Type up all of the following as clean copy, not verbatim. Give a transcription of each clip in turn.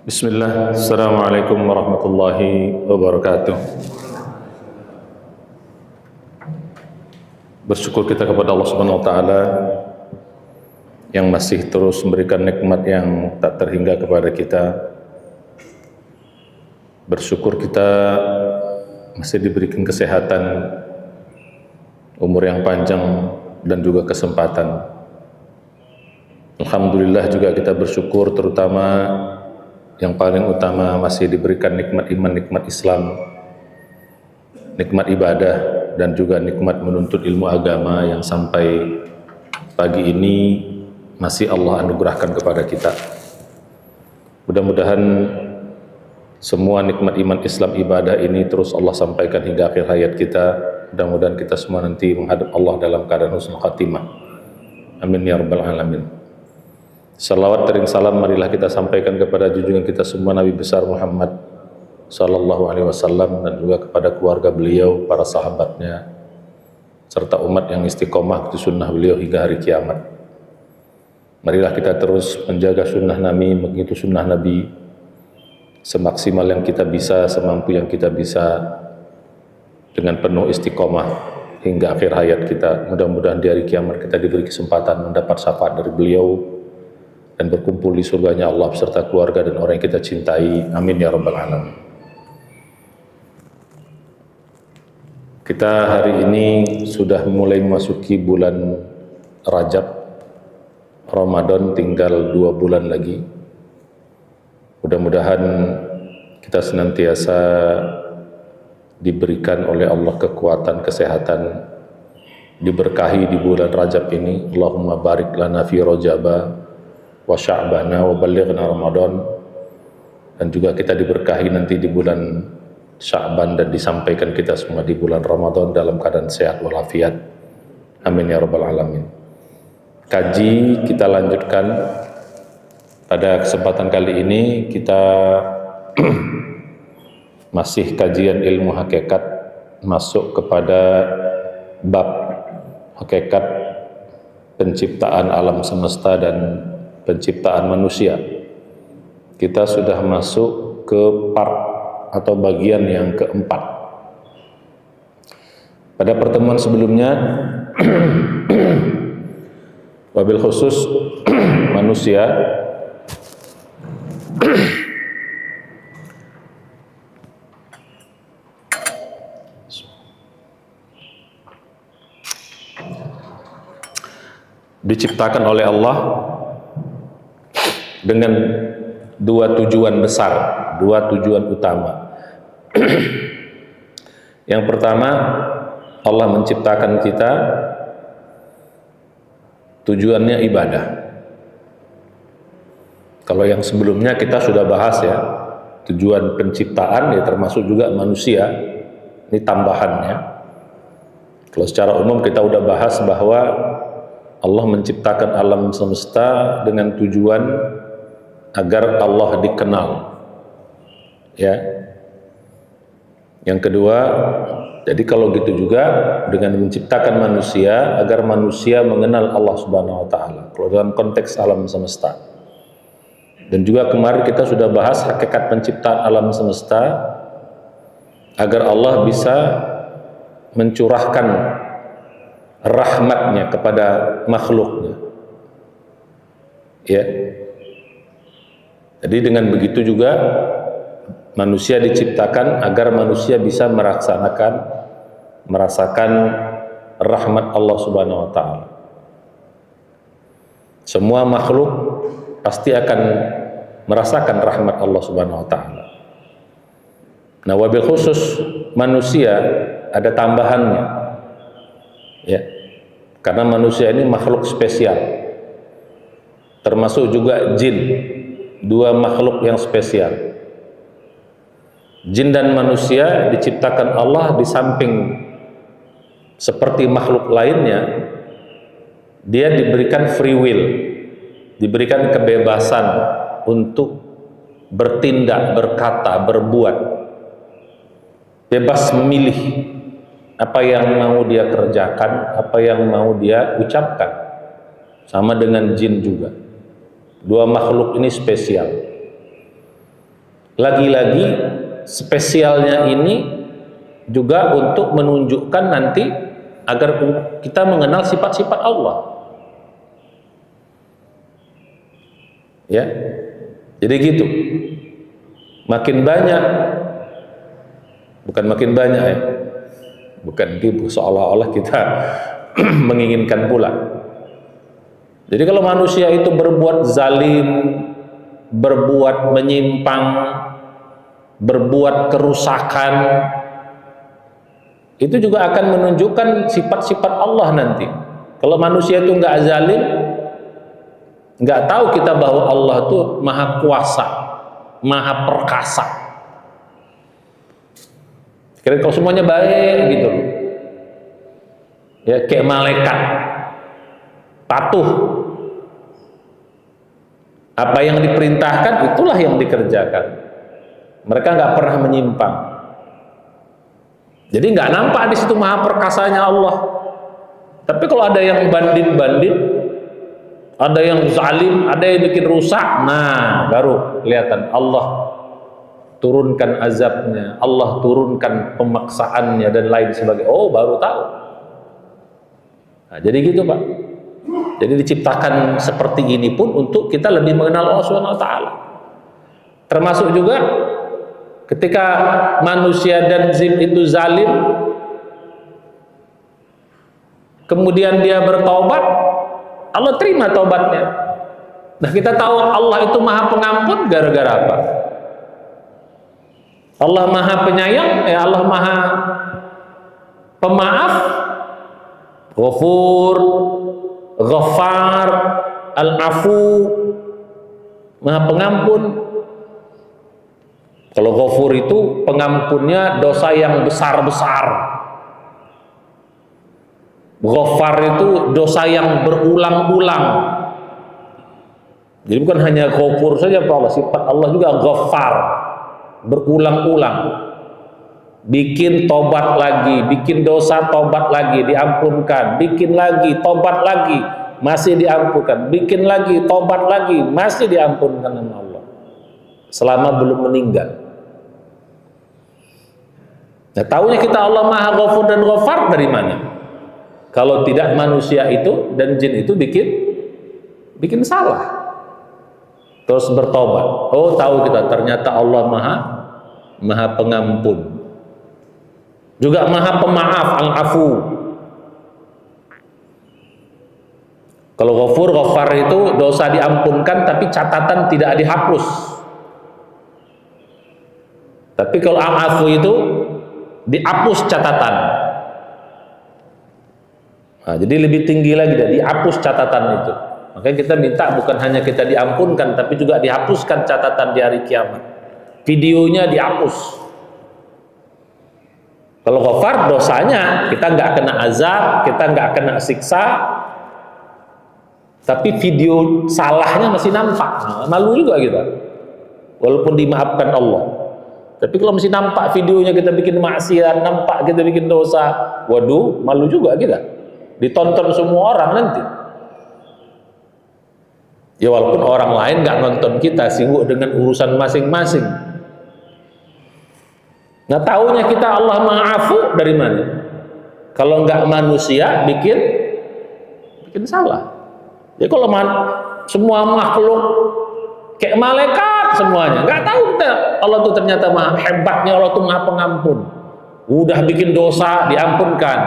Bismillah, Assalamualaikum warahmatullahi wabarakatuh. Bersyukur kita kepada Allah Subhanahu wa taala yang masih terus memberikan nikmat yang tak terhingga kepada kita. Bersyukur kita masih diberikan kesehatan, umur yang panjang dan juga kesempatan. Alhamdulillah juga kita bersyukur, terutama yang paling utama masih diberikan nikmat iman, nikmat Islam, nikmat ibadah, dan juga nikmat menuntut ilmu agama yang sampai pagi ini masih Allah anugerahkan kepada kita. Mudah-mudahan semua nikmat iman, Islam, ibadah ini terus Allah sampaikan hingga akhir hayat kita. Mudah-mudahan kita semua nanti menghadap Allah dalam keadaan husnul khatimah. Amin ya rabbal alamin. Salawat dan salam marilah kita sampaikan kepada junjungan kita semua Nabi besar Muhammad sallallahu alaihi wasallam, dan juga kepada keluarga beliau, para sahabatnya, serta umat yang istiqomah di sunnah beliau hingga hari kiamat. Marilah kita terus menjaga sunnah Nabi, mengikuti sunnah Nabi semaksimal yang kita bisa, semampu yang kita bisa, dengan penuh istiqomah hingga akhir hayat kita. Mudah-mudahan di hari kiamat kita diberi kesempatan mendapat syafaat dari beliau dan berkumpul di surganya Allah beserta keluarga dan orang yang kita cintai. Amin ya rabbal alamin. Kita hari ini sudah mulai memasuki bulan Rajab. Ramadan tinggal 2 bulan lagi. Mudah-mudahan kita senantiasa diberikan oleh Allah kekuatan, kesehatan, diberkahi di bulan Rajab ini. Allahumma barik lana fi Rajaba wa sya'bana wa ballighna Ramadan, dan juga kita diberkahi nanti di bulan Sya'ban dan disampaikan kita semua di bulan Ramadan dalam keadaan sehat walafiat. Amin ya rabbal alamin. Kaji kita lanjutkan. Pada kesempatan kali ini kita masih kajian ilmu hakikat, masuk kepada bab hakikat penciptaan alam semesta dan penciptaan manusia. Kita sudah masuk ke part atau bagian yang keempat. Pada pertemuan sebelumnya wabil khusus manusia diciptakan oleh Allah dengan 2 tujuan besar, 2 tujuan utama. Yang pertama, Allah menciptakan kita tujuannya ibadah. Kalau yang sebelumnya kita sudah bahas ya, tujuan penciptaan ya termasuk juga manusia, ini tambahannya. Kalau secara umum kita udah bahas bahwa Allah menciptakan alam semesta dengan tujuan agar Allah dikenal. Ya. Yang kedua, jadi kalau gitu juga dengan menciptakan manusia agar manusia mengenal Allah Subhanahu wa taala. Kalau dalam konteks alam semesta. Dan juga kemarin kita sudah bahas hakikat penciptaan alam semesta agar Allah bisa mencurahkan rahmatnya kepada makhluknya. Ya. Jadi dengan begitu juga manusia diciptakan agar manusia bisa merasakan rahmat Allah Subhanahu wa taala. Semua makhluk pasti akan merasakan rahmat Allah Subhanahu wa taala. Nah, wabil khusus manusia ada tambahannya. Ya. Karena manusia ini makhluk spesial. Termasuk juga jin, 2 makhluk yang spesial. Jin dan manusia diciptakan Allah di samping seperti makhluk lainnya, dia diberikan free will, diberikan kebebasan untuk bertindak, berkata, berbuat, bebas memilih apa yang mau dia kerjakan, apa yang mau dia ucapkan. Sama dengan jin juga. 2 makhluk ini spesial. lagi-lagi spesialnya ini juga untuk menunjukkan nanti agar kita mengenal sifat-sifat Allah. Ya, jadi gitu. Makin banyak, bukan makin banyak ya, bukan gitu seolah-olah kita menginginkan pula. Jadi kalau manusia itu berbuat zalim, berbuat menyimpang, berbuat kerusakan, itu juga akan menunjukkan sifat-sifat Allah nanti. Kalau manusia itu nggak zalim, nggak tahu kita bahwa Allah itu maha kuasa, maha perkasa. Kira kalau semuanya baik gitu, ya kayak malaikat, patuh. Apa yang diperintahkan itulah yang dikerjakan. Mereka nggak pernah menyimpang. Jadi nggak nampak di situ maha perkasanya Allah. Tapi kalau ada yang bandit-bandit, ada yang zalim, ada yang bikin rusak, nah baru kelihatan Allah turunkan azabnya, Allah turunkan pemaksaannya dan lain sebagainya. Oh, baru tahu. Nah, jadi gitu Pak. Jadi diciptakan seperti ini pun untuk kita lebih mengenal Allah Subhanahu wa taala. Termasuk juga ketika manusia dan jin itu zalim, kemudian dia bertaubat, Allah terima taubatnya. Nah, kita tahu Allah itu maha pengampun gara-gara apa? Allah maha penyayang, Allah maha pemaaf, Ghafur, Ghaffar, Al-Afu, maha pengampun. Kalau Ghafur itu pengampunnya dosa yang besar-besar. Ghaffar itu dosa yang berulang-ulang. Jadi bukan hanya Ghafur saja Pak Allah, sifat Allah juga Ghaffar, berulang-ulang. Bikin tobat lagi, bikin dosa tobat lagi, diampunkan, bikin lagi, tobat lagi, masih diampunkan, bikin lagi, tobat lagi, masih diampunkan sama Allah selama belum meninggal. Nah, tahunya kita Allah Maha Ghafur dan Ghaffar dari mana? Kalau tidak manusia itu dan jin itu bikin salah, terus bertobat. Oh, tahu kita ternyata Allah Maha Pengampun. Juga maha pemaaf, Al-Afu. Kalau Ghafur, Ghaffar itu dosa diampunkan tapi catatan tidak dihapus. Tapi kalau Al-Afu itu dihapus catatan. Nah, jadi lebih tinggi lagi, dihapus catatan itu. Makanya kita minta bukan hanya kita diampunkan tapi juga dihapuskan catatan di hari kiamat. Videonya dihapus. Kalau Ghaffar dosanya kita nggak kena azab, kita nggak kena siksa, tapi video salahnya masih nampak. Nah, malu juga kita, walaupun dimaafkan Allah. Tapi kalau masih nampak videonya kita bikin maksiat, nampak kita bikin dosa, waduh, malu juga kita. Ditonton semua orang nanti. Ya walaupun orang lain nggak nonton kita, sibuk dengan urusan masing-masing. Nah, taunya kita Allah Ma'afu dari mana? Kalau nggak manusia bikin salah. Jadi kalau semua makhluk kayak malaikat semuanya, nggak tahu kita Allah itu ternyata maha hebatnya, Allah itu maha pengampun. Udah bikin dosa diampunkan,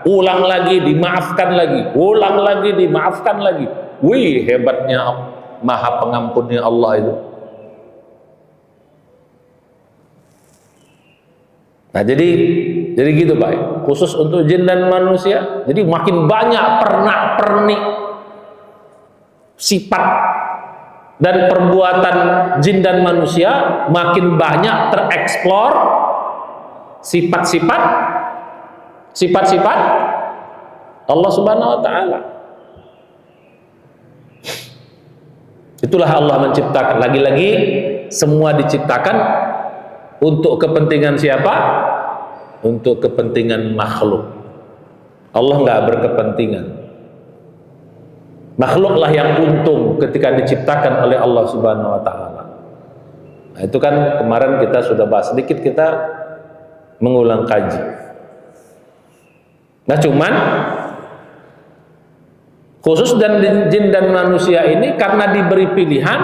ulang lagi dimaafkan lagi, ulang lagi dimaafkan lagi. Wih, hebatnya maha pengampunnya Allah itu. Nah, jadi gitu Pak, khusus untuk jin dan manusia. Jadi makin banyak pernak-pernik sifat dan perbuatan jin dan manusia, makin banyak tereksplor sifat-sifat Allah Subhanahu wa taala. Itulah Allah menciptakan. Lagi-lagi semua diciptakan untuk kepentingan siapa? Untuk kepentingan makhluk. Allah nggak berkepentingan. Makhluklah yang untung ketika diciptakan oleh Allah Subhanahu wa taala. Nah, itu kan kemarin kita sudah bahas sedikit, kita mengulang kaji. Nah, cuman khusus dan jin dan manusia ini karena diberi pilihan,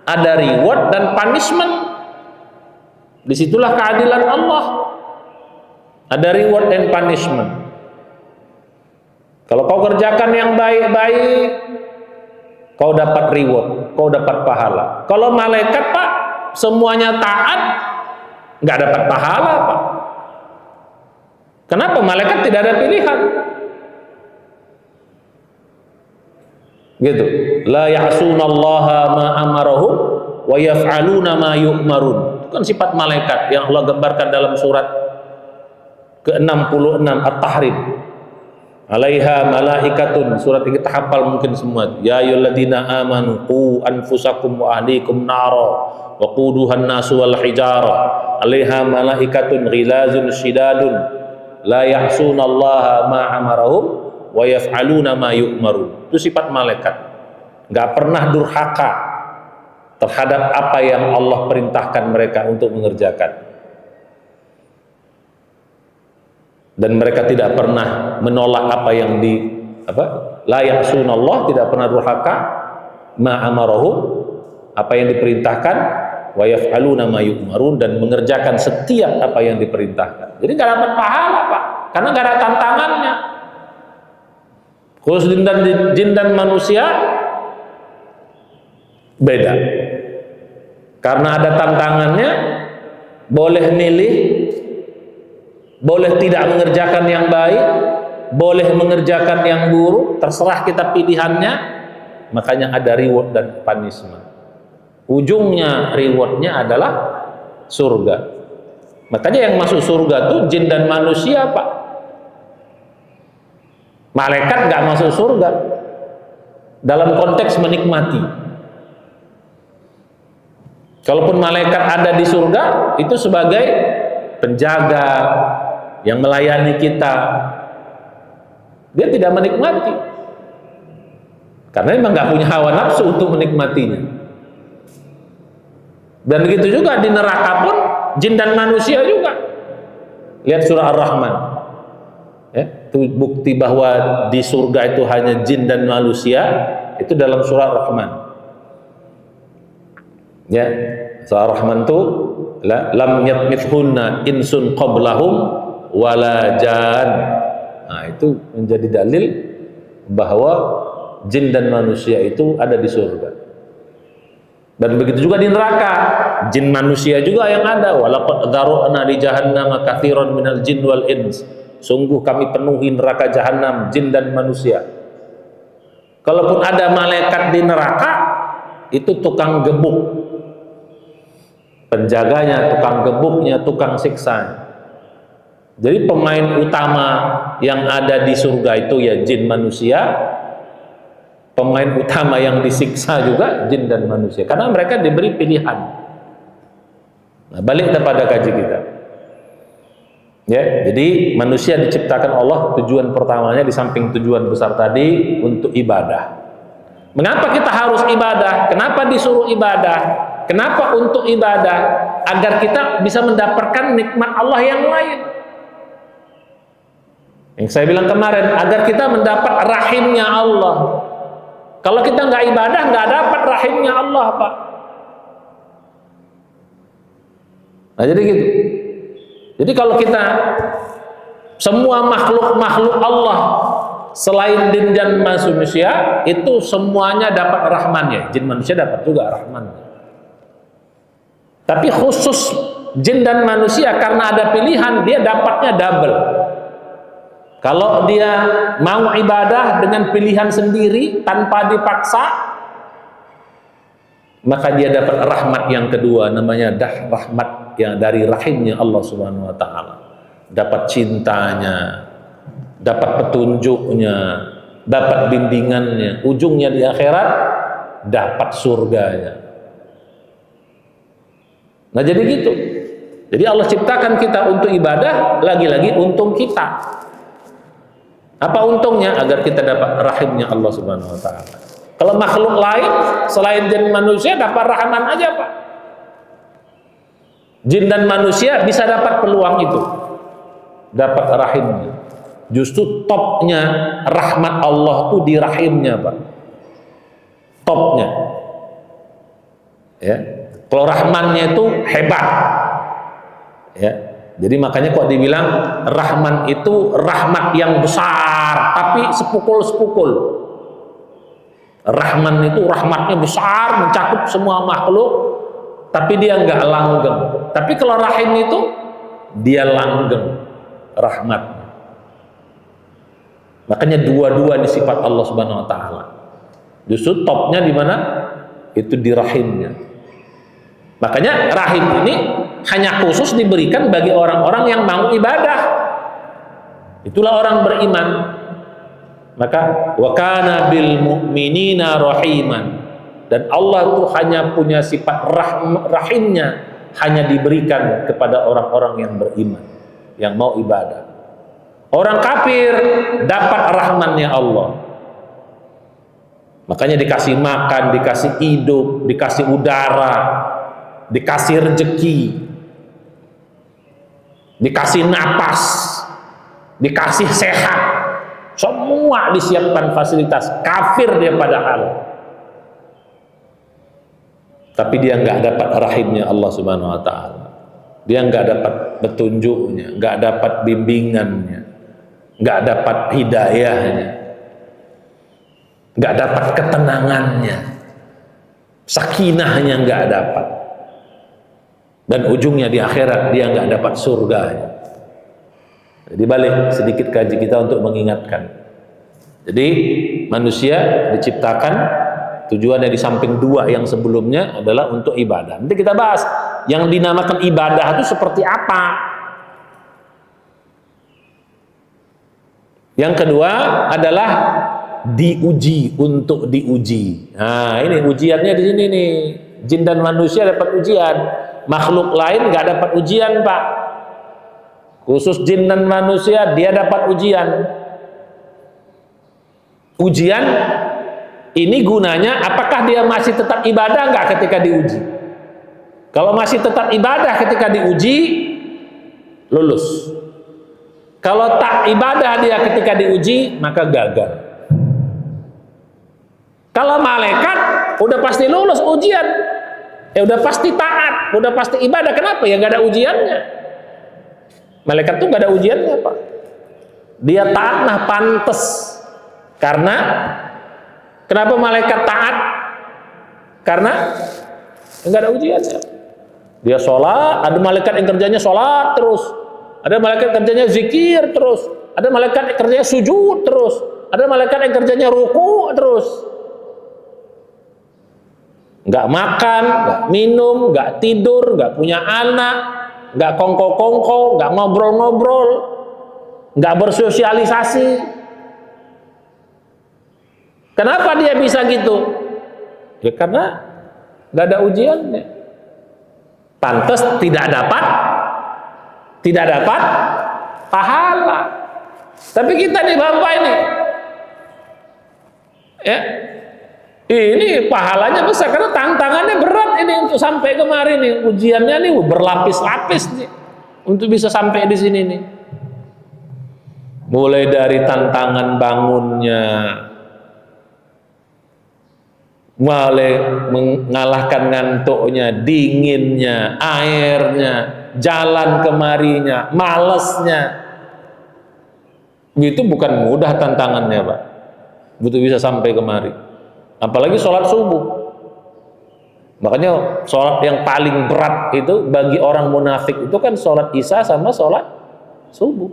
ada reward dan punishment. Disitulah keadilan Allah. Ada reward dan punishment. Kalau kau kerjakan yang baik-baik, kau dapat reward, kau dapat pahala. Kalau malaikat, Pak, semuanya taat, nggak dapat pahala, Pak. Kenapa? Malaikat tidak ada pilihan. Gitu. La ya'sunallaha ma amarahum wa yaf'aluna ma yu'marun. Itu kan sifat malaikat yang Allah gambarkan dalam surat ke-66 At-Tahrim. Alaiha malaikatun, surat ini kita hafal mungkin semua. Ya ayyuhalladzina amanu qu anfusakum wa ahlikum nara wa quduhan nasu wal hijara alaiha malaikatun ghilazun shidadun la ya'sunallaha ma amarahum wa yaf'aluna ma yu'marun. Itu sifat malaikat, nggak pernah durhaka terhadap apa yang Allah perintahkan mereka untuk mengerjakan. Dan mereka tidak pernah menolak apa yang la ya'sunallah, tidak pernah durhaka, ma amarahum, apa yang diperintahkan, wa yaf'aluna ma yu'marun, dan mengerjakan setiap apa yang diperintahkan. Jadi nggak dapat pahala, Pak, karena nggak ada tantangannya. Khusus jin dan manusia beda, karena ada tantangannya. Boleh milih, boleh tidak mengerjakan yang baik, boleh mengerjakan yang buruk, terserah kita pilihannya. Makanya ada reward dan punishment. Ujungnya rewardnya adalah surga. Makanya yang masuk surga tuh jin dan manusia, Pak. Malaikat nggak masuk surga dalam konteks menikmati. Kalaupun malaikat ada di surga, itu sebagai penjaga yang melayani kita. Dia tidak menikmati, karena memang nggak punya hawa nafsu untuk menikmatinya. Dan begitu juga di neraka pun jin dan manusia juga. Lihat surah Ar-Rahman, ya, itu bukti bahwa di surga itu hanya jin dan manusia. Itu dalam surah Ar-Rahman, ya. Surah Ar-Rahman itu lam yatmithunna insun qablahum wala jan. Nah, itu menjadi dalil bahwa jin dan manusia itu ada di surga. Dan begitu juga di neraka, jin manusia juga yang ada. Walaqad dzara'na li jahannam katsiran minal jin wal ins. Sungguh kami penuhi neraka jahanam jin dan manusia. Kalaupun ada malaikat di neraka, itu tukang gebuk. Penjaganya, tukang gebuknya, tukang siksa. Jadi pemain utama yang ada di surga itu ya jin manusia. Pemain utama yang disiksa juga jin dan manusia, karena mereka diberi pilihan. Nah, balik kepada kaji kita, ya. Jadi manusia diciptakan Allah, tujuan pertamanya di samping tujuan besar tadi untuk ibadah. Mengapa kita harus ibadah? Kenapa disuruh ibadah? Kenapa untuk ibadah? Agar kita bisa mendapatkan nikmat Allah yang lain. Yang saya bilang kemarin, agar kita mendapat rahimnya Allah. Kalau kita nggak ibadah, nggak dapat rahimnya Allah, Pak. Nah, jadi gitu. Jadi kalau kita semua makhluk Allah selain jin dan manusia itu semuanya dapat rahmannya. Jin manusia dapat juga rahmannya. Tapi khusus jin dan manusia karena ada pilihan, dia dapatnya double. Kalau dia mau ibadah dengan pilihan sendiri tanpa dipaksa, maka dia dapat rahmat yang kedua, namanya rahmat yang dari rahimnya Allah Subhanahu wa taala. Dapat cintanya, dapat petunjuknya, dapat bimbingannya, ujungnya di akhirat dapat surganya. Nah, jadi gitu. Jadi Allah ciptakan kita untuk ibadah, lagi-lagi untung kita. Apa untungnya? Agar kita dapat rahimnya Allah Subhanahu wa taala. Kalau makhluk lain selain jin manusia dapat rahman aja, Pak. Jin dan manusia bisa dapat peluang itu, dapat rahimnya. Justru topnya rahmat Allah tuh di rahimnya, Pak. Topnya. Ya. Kalau rahmannya itu hebat. Ya. Jadi makanya kok dibilang Rahman itu rahmat yang besar, tapi sepukul-sepukul. Rahman itu rahmatnya besar, mencakup semua makhluk, tapi dia nggak langgeng. Tapi kalau Rahim itu dia langgeng rahmat. Makanya dua-dua di sifat Allah Subhanahu Wa Taala. Justru topnya di mana? Itu di rahimnya. Makanya rahim ini hanya khusus diberikan bagi orang-orang yang mau ibadah. Itulah orang beriman. Maka wa kana bil mu'minina rahiman. Dan Allah itu hanya punya sifat rahimnya, hanya diberikan kepada orang-orang yang beriman, yang mau ibadah. Orang kafir dapat rahmannya Allah. Makanya dikasih makan, dikasih hidup, dikasih udara, dikasih rezeki, dikasih napas, dikasih sehat, semua disiapkan fasilitas. Kafir dia padahal, tapi dia nggak dapat rahimnya Allah Subhanahu Wa Taala. Dia nggak dapat petunjuknya, nggak dapat bimbingannya, nggak dapat hidayahnya, nggak dapat ketenangannya, sakinahnya nggak dapat. Dan ujungnya di akhirat dia nggak dapat surganya. Jadi balik sedikit kaji kita untuk mengingatkan. Jadi manusia diciptakan tujuannya di samping dua yang sebelumnya adalah untuk ibadah. Nanti kita bahas yang dinamakan ibadah itu seperti apa. Yang kedua adalah diuji, untuk diuji. Nah ini ujiannya di sini nih. Jin dan manusia dapat ujian. Makhluk lain nggak dapat ujian, Pak. Khusus jin dan manusia dia dapat ujian. Ujian ini gunanya apakah dia masih tetap ibadah nggak ketika diuji. Kalau masih tetap ibadah ketika diuji, lulus. Kalau tak ibadah dia ketika diuji, maka gagal. Kalau malaikat udah pasti lulus ujian, ya udah pasti taat, udah pasti ibadah. Kenapa? Ya nggak ada ujiannya. Malaikat tuh nggak ada ujiannya, Pak. Dia taat, nah pantes. Karena kenapa malaikat taat? Karena nggak ada ujiannya. Dia sholat, ada malaikat yang kerjanya sholat terus, ada malaikat kerjanya zikir terus, ada malaikat yang kerjanya sujud terus, ada malaikat yang kerjanya ruku terus. Nggak makan, nggak minum, nggak tidur, nggak punya anak, nggak kongko-kongko, nggak ngobrol-ngobrol, nggak bersosialisasi. Kenapa dia bisa gitu? Ya karena nggak ada ujiannya. Pantes tidak dapat pahala. Tapi kita nih Bapak ini, ya, ini pahalanya besar karena tantangannya berat ini untuk sampai kemari nih. Ujiannya nih berlapis-lapis nih untuk bisa sampai di sini nih. Mulai dari tantangan bangunnya, mulai mengalahkan ngantuknya, dinginnya, airnya, jalan kemarinya, malesnya. Itu bukan mudah tantangannya, Pak. Butuh bisa sampai kemari. Apalagi sholat subuh. Makanya sholat yang paling berat itu bagi orang munafik itu kan sholat isya sama sholat subuh.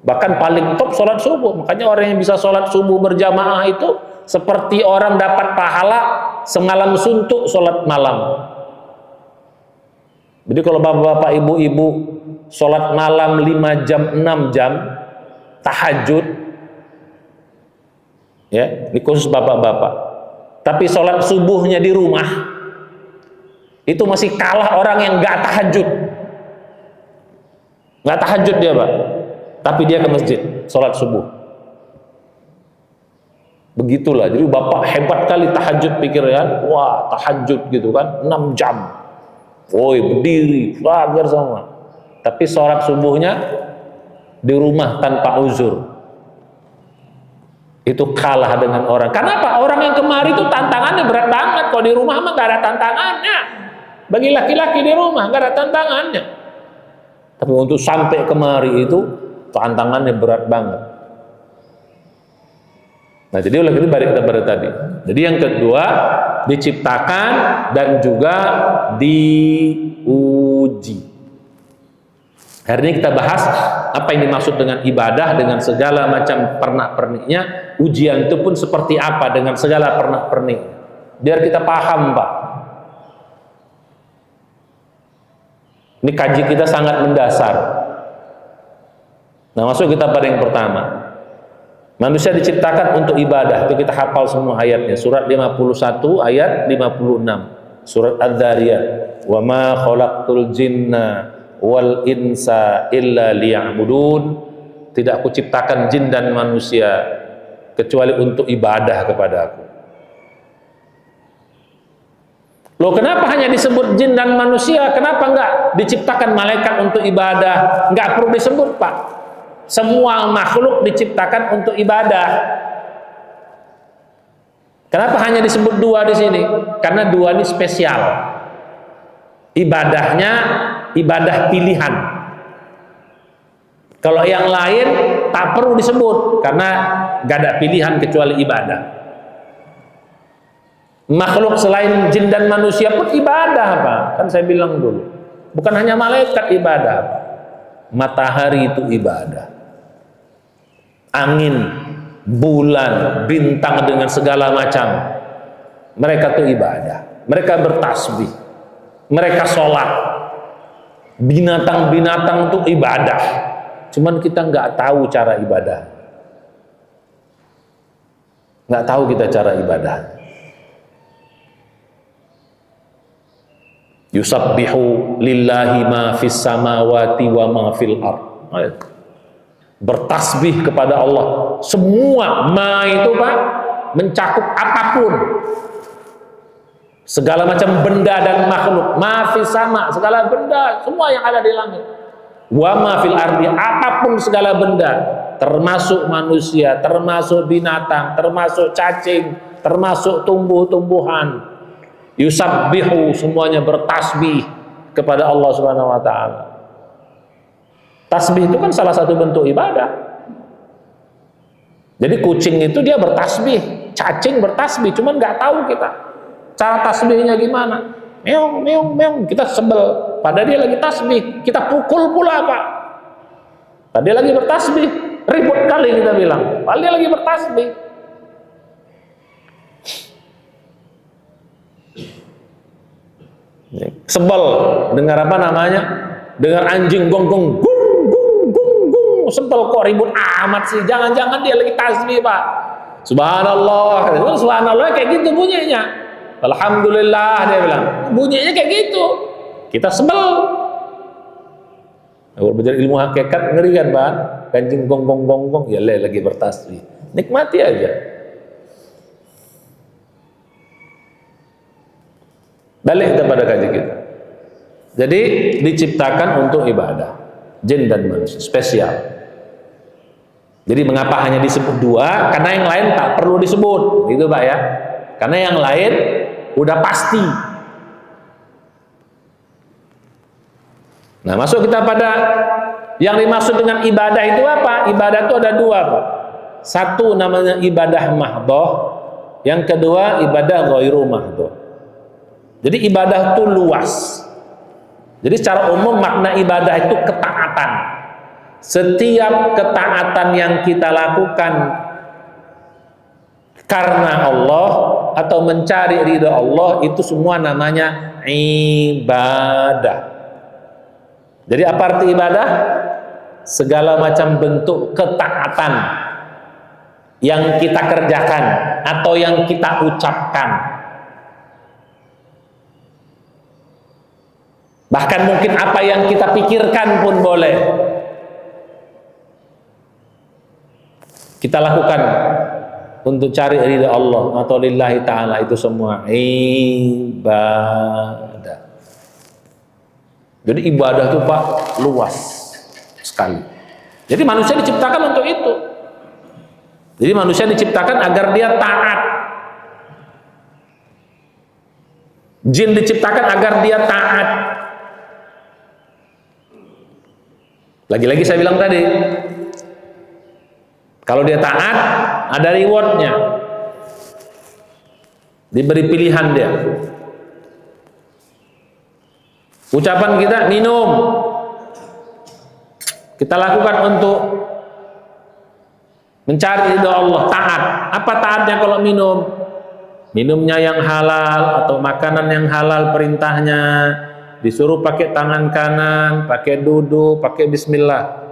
Bahkan paling top sholat subuh. Makanya orang yang bisa sholat subuh berjamaah itu seperti orang dapat pahala semalam suntuk sholat malam. Jadi kalau bapak-bapak, ibu-ibu sholat malam 5 jam, 6 jam tahajud, ya, ini khusus bapak-bapak. Tapi sholat subuhnya di rumah itu masih kalah orang yang nggak tahajud. Nggak tahajud dia, Pak. Tapi dia ke masjid sholat subuh. Begitulah, jadi bapak hebat kali tahajud, pikirnya, wah tahajud gitu kan, 6 jam Woi, berdiri, pagar semua. Tapi sholat subuhnya di rumah tanpa uzur. Itu kalah dengan orang. Kenapa? Orang yang kemari itu tantangannya berat banget. Kalau di rumah mah gak ada tantangannya. Bagi laki-laki di rumah gak ada tantangannya. Tapi untuk sampai kemari itu tantangannya berat banget. Nah, jadi oleh itu balik kepada tadi. Jadi yang kedua, diciptakan dan juga diuji. Hari ini kita bahas apa yang dimaksud dengan ibadah dengan segala macam pernak-perniknya. Ujian itu pun seperti apa dengan segala pernak-pernik. Biar kita paham, Pak. Ini kaji kita sangat mendasar. Nah, masuk kita pada yang pertama. Manusia diciptakan untuk ibadah. Itu kita hafal semua ayatnya. Surat 51 ayat 56. Surat Adz-Dzariyat. Wa ma khalaqtul jinna wal insa illa liya'budun. Tidak aku ciptakan jin dan manusia kecuali untuk ibadah kepada aku. Loh, kenapa hanya disebut jin dan manusia? Kenapa enggak diciptakan malaikat untuk ibadah? Enggak perlu disebut, Pak. Semua makhluk diciptakan untuk ibadah. Kenapa hanya disebut dua di sini? Karena dua ini spesial. Ibadahnya ibadah pilihan. Kalau yang lain tak perlu disebut karena gak ada pilihan kecuali ibadah. Makhluk selain jin dan manusia pun ibadah, Pak. Kan saya bilang dulu, bukan hanya malaikat ibadah, Pak. Matahari itu ibadah, angin, bulan, bintang dengan segala macam, mereka itu ibadah. Mereka bertasbih, mereka sholat. Binatang-binatang itu ibadah. Cuman kita nggak tahu cara ibadah. Nggak tahu kita cara ibadah. Yusabbihu lillahi ma fis samawati wa ma fil ardh. Bertasbih kepada Allah. Semua ma itu, Pak, mencakup apapun. Segala macam benda dan makhluk, ma fis sama, segala benda, semua yang ada di langit. Wa ma fil ardi, apapun segala benda, termasuk manusia, termasuk binatang, termasuk cacing, termasuk tumbuh-tumbuhan. Yusabbihu, semuanya bertasbih kepada Allah Subhanahu wa taala. Tasbih itu kan salah satu bentuk ibadah. Jadi kucing itu dia bertasbih, cacing bertasbih, cuman nggak tahu kita cara tasbihnya gimana. Meong, meong, meong, kita sebel. Padahal dia lagi tasbih, kita pukul pula, Pak. Tadi lagi bertasbih, ribut kali kita bilang. Padahal dia lagi bertasbih. Sebel dengar apa namanya? Dengar anjing gonggong, gung, gung, gung, gung. Sebel kok ribut amat sih. Jangan-jangan dia lagi tasbih, Pak. Subhanallah. Subhanallah kayak gitu bunyinya. Alhamdulillah dia bilang, bunyinya kayak gitu. Kita sebel. Kalau belajar ilmu hakikat ngeri kan, Pak? Kanjing gonggong gonggong, ya lagi bertasbih. Nikmati aja. Balik kepada kaji kita. Jadi diciptakan untuk ibadah, jin dan manusia, spesial. Jadi mengapa hanya disebut dua? Karena yang lain tak perlu disebut, gitu, Pak ya. Karena yang lain udah pasti. Nah, masuk kita pada yang dimaksud dengan ibadah itu apa? Ibadah itu ada dua, Pak. Satu namanya ibadah mahdhah, yang kedua ibadah ghairu mahdhah. Jadi ibadah itu luas. Jadi secara umum makna ibadah itu ketaatan. Setiap ketaatan yang kita lakukan karena Allah atau mencari ridha Allah, itu semua namanya ibadah. Jadi apa arti ibadah? Segala macam bentuk ketaatan yang kita kerjakan atau yang kita ucapkan. Bahkan mungkin apa yang kita pikirkan pun boleh kita lakukan untuk cari ridha Allah atau lillahi ta'ala, itu semua ibadah. Jadi ibadah itu Pak luas sekali. Jadi manusia diciptakan untuk itu. Jadi manusia diciptakan agar dia taat. Jin diciptakan agar dia taat. Lagi-lagi saya bilang tadi, kalau dia taat ada rewardnya, diberi pilihan dia. Ucapan kita minum, kita lakukan untuk mencari ridho Allah, taat. Apa taatnya kalau minum? Minumnya yang halal atau makanan yang halal perintahnya, disuruh pakai tangan kanan, pakai duduk, pakai bismillah.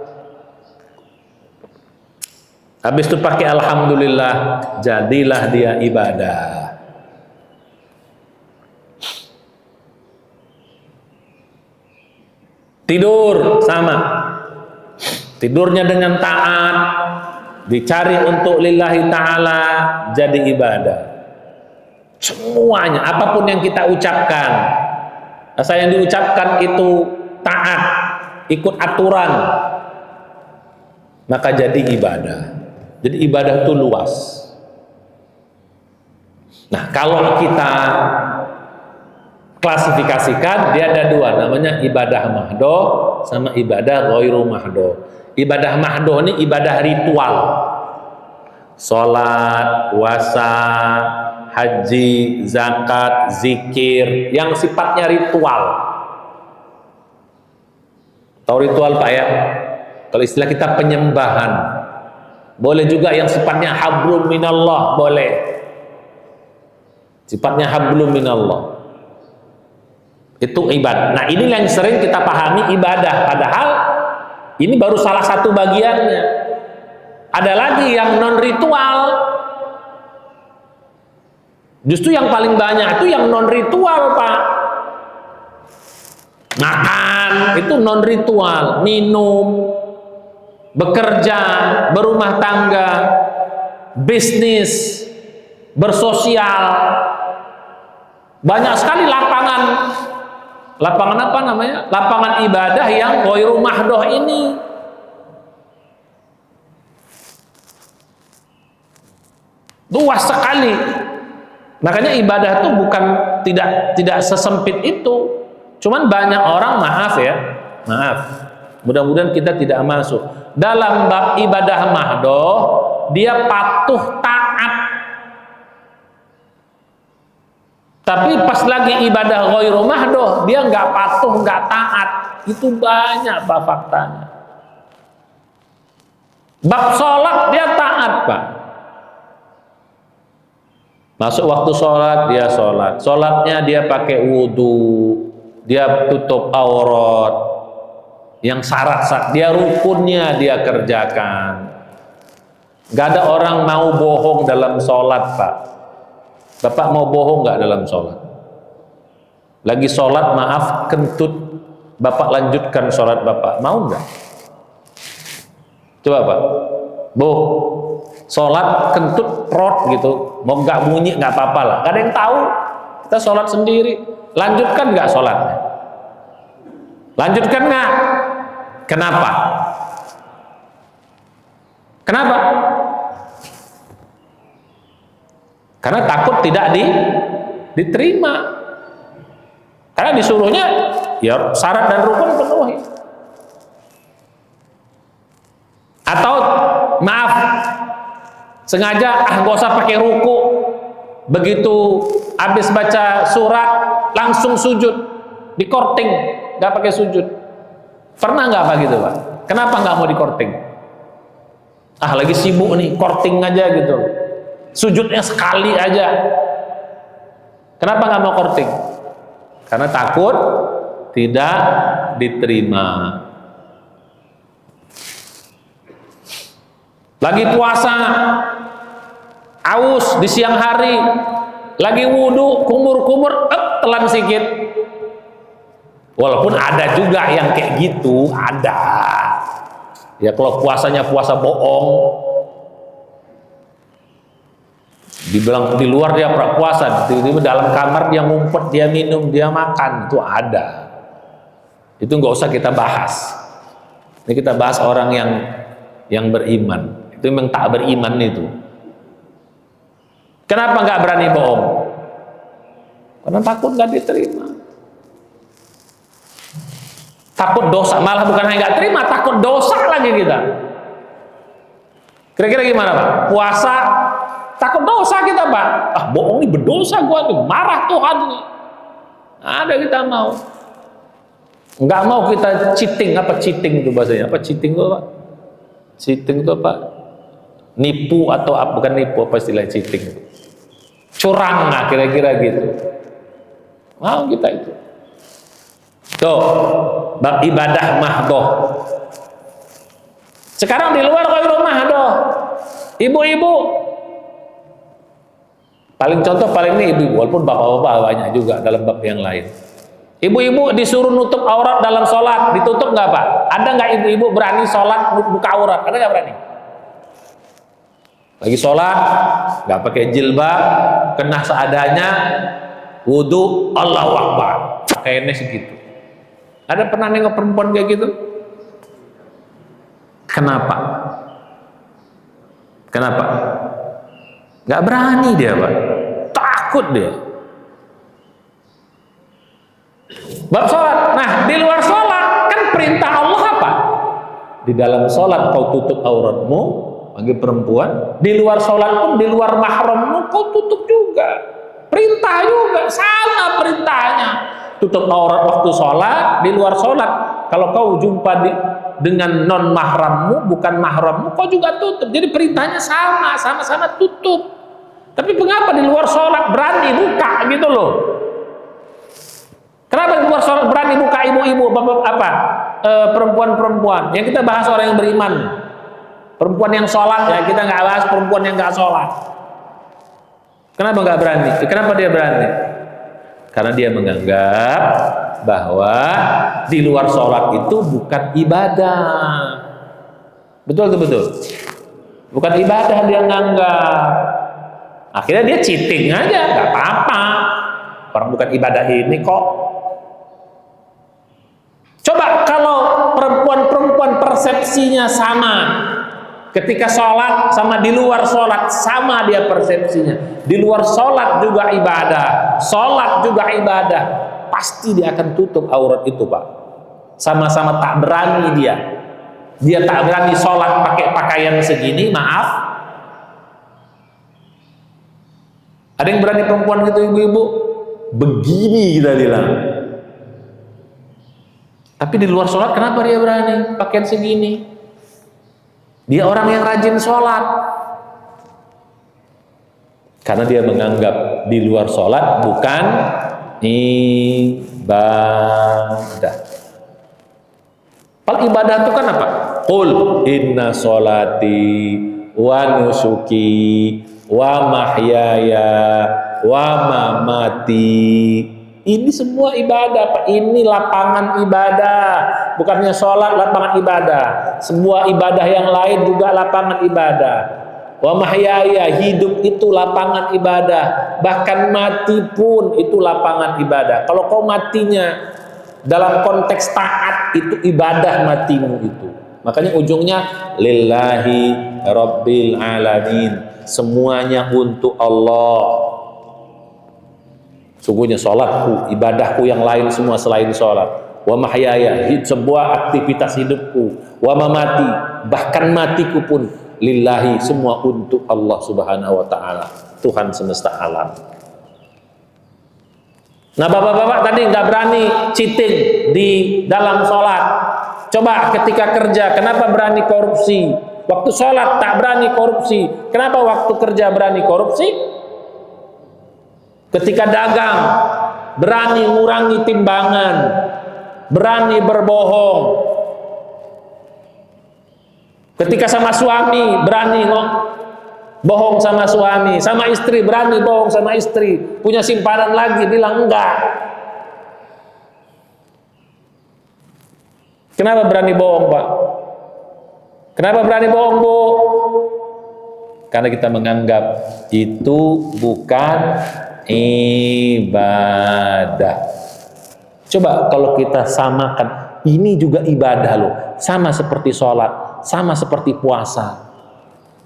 Habis itu pakai alhamdulillah, jadilah dia ibadah. Tidur sama. Tidurnya dengan taat, dicari untuk lillahi ta'ala, jadi ibadah. Semuanya, apapun yang kita ucapkan, asal yang diucapkan itu taat, ikut aturan, maka jadi ibadah. Jadi ibadah itu luas. Nah, kalau kita klasifikasikan, dia ada dua, namanya ibadah mahdoh sama ibadah ghairu mahdoh. Ibadah mahdoh ini ibadah ritual, sholat, puasa, haji, zakat, zikir, yang sifatnya ritual. Tahu ritual Pak ya? Kalau istilah kita penyembahan. Boleh juga yang sifatnya hablum minallah, boleh. Sifatnya hablum minallah. Itu ibadah. Nah, ini yang sering kita pahami ibadah, padahal ini baru salah satu bagiannya. Ada lagi yang non ritual. Justru yang paling banyak itu yang non ritual Pak. Makan itu non ritual, minum, bekerja, berumah tangga, bisnis, bersosial, banyak sekali lapangan apa namanya, lapangan ibadah yang ghairu mahdoh ini. Luas sekali. Makanya ibadah itu bukan tidak sesempit itu. Cuman banyak orang, maaf, mudah-mudahan kita tidak masuk dalam bab ibadah mahdoh, dia patuh taat. Tapi pas lagi ibadah ghairu mahdoh, dia nggak patuh, nggak taat. Itu banyak Pak faktanya. Bab sholat dia taat Pak. Masuk waktu sholat dia sholat. Sholatnya dia pakai wudhu, dia tutup aurat. Yang syarat dia rukunnya dia kerjakan. Gak ada orang mau bohong dalam sholat Pak. Bapak mau bohong gak dalam sholat? Lagi sholat maaf kentut, Bapak lanjutkan sholat Bapak, mau gak? Coba Pak, sholat kentut rot gitu, mau gak bunyi gak apa-apa lah, gak ada yang tahu, kita sholat sendiri. Lanjutkan gak sholatnya? Lanjutkan gak? Kenapa? Kenapa? Karena takut tidak diterima. Karena disuruhnya ya syarat dan rukun penuhi. Atau maaf, sengaja gak usah pakai ruku, begitu habis baca surat langsung sujud, di korting, gak pakai sujud. Pernah nggak Pak gitu Pak? Kenapa nggak mau di korting? Lagi sibuk nih, korting aja gitu. Sujudnya sekali aja. Kenapa nggak mau korting? Karena takut tidak diterima. Lagi puasa, aus di siang hari, lagi wudhu, kumur-kumur, telan sedikit. Walaupun ada juga yang kayak gitu, ada. Ya kalau puasanya puasa bohong, dibilang di luar dia puasa, tiba-tiba dalam kamar dia ngumpet, dia minum, dia makan, itu ada. Itu nggak usah kita bahas. Ini kita bahas orang yang beriman. Itu memang tak beriman itu. Kenapa nggak berani bohong? Karena takut nggak diterima. Takut dosa, malah bukan hanya nggak terima, takut dosa lagi kita. Kira-kira gimana Pak? Puasa, takut dosa kita Pak. Ah bohong ini berdosa gua nih, marah Tuhan nih. Ada kita mau. Nggak mau kita cheating. Apa cheating itu bahasanya? Apa cheating itu Pak? Cheating itu apa? Nipu atau apa? Bukan nipu, apa istilah cheating itu? Curang, nah kira-kira gitu. Mau kita itu. Tuh, bab ibadah mahdoh. Sekarang di luar ghairul mahdoh. Ibu-ibu. Paling contoh paling ini ibu, walaupun bapak-bapak banyak juga dalam bab yang lain. Ibu-ibu disuruh nutup aurat dalam sholat, ditutup nggak Pak? Ada nggak ibu-ibu berani sholat buka aurat? Ada nggak berani? Lagi sholat, nggak pakai jilbab, kena seadanya, wudhu, Allahu Akbar, kayaknya segitu. Ada pernah nengok perempuan kayak gitu? Kenapa? Kenapa? Nggak berani dia Pak, takut dia. Bab sholat, nah di luar sholat kan perintah Allah apa? Di dalam sholat kau tutup auratmu bagi perempuan, di luar sholat pun di luar mahrammu kau tutup juga. Perintah juga, sama perintahnya. Tutup aurat waktu sholat, di luar sholat. Kalau kau jumpa dengan non mahrammu, bukan mahrammu, kau juga tutup. Jadi perintahnya sama, sama-sama tutup. Tapi mengapa di luar sholat berani buka gitu loh? Kenapa di luar sholat berani buka ibu-ibu, apa? Perempuan-perempuan. Yang kita bahas orang yang beriman. Perempuan yang sholat, ya kita nggak bahas perempuan yang nggak sholat. Kenapa nggak berani? Kenapa dia berani? Karena dia menganggap bahwa di luar sholat itu bukan ibadah. Betul tuh betul. Bukan ibadah dia menganggap. Akhirnya dia cheating aja, nggak apa-apa. Orang bukan ibadah ini kok. Coba kalau perempuan-perempuan persepsinya sama, ketika sholat sama di luar sholat sama dia persepsinya. Di luar sholat juga ibadah, sholat juga ibadah, pasti dia akan tutup aurat itu Pak. Sama-sama tak berani dia. Dia tak berani sholat pakai pakaian segini, maaf. Ada yang berani perempuan gitu ibu-ibu? Begini kita bilang. Tapi di luar sholat kenapa dia berani pakaian segini? Dia orang yang rajin sholat. Karena dia menganggap di luar sholat bukan ibadah. Padahal ibadah itu kan apa? Qul inna sholati wa nusuki wa mahyaya wa mamati. Ini semua ibadah Pak. Ini lapangan ibadah. Bukannya sholat lapangan ibadah. Semua ibadah yang lain juga lapangan ibadah. Wa mahyaya, hidup itu lapangan ibadah. Bahkan mati pun itu lapangan ibadah. Kalau kau matinya dalam konteks taat, itu ibadah matimu itu. Makanya ujungnya lillahi rabbil alamin. Semuanya untuk Allah. Sungguhnya sholatku, ibadahku yang lain semua selain sholat. Wa mahyaya, sebuah aktivitas hidupku. Wa mamati, bahkan matiku pun lillahi, semua untuk Allah subhanahu wa ta'ala, Tuhan semesta alam. Nah bapak-bapak tadi nggak berani cheating di dalam sholat. Coba ketika kerja, kenapa berani korupsi? Waktu sholat tak berani korupsi. Kenapa waktu kerja berani korupsi? Ketika dagang, berani ngurangi timbangan, berani berbohong. Ketika sama suami, berani bohong sama suami. Sama istri, berani bohong sama istri. Punya simpanan lagi, bilang enggak. Kenapa berani bohong Pak? Kenapa berani bohong Bu? Karena kita menganggap itu bukan ibadah. Coba kalau kita samakan Ini juga ibadah loh, sama seperti sholat, sama seperti puasa,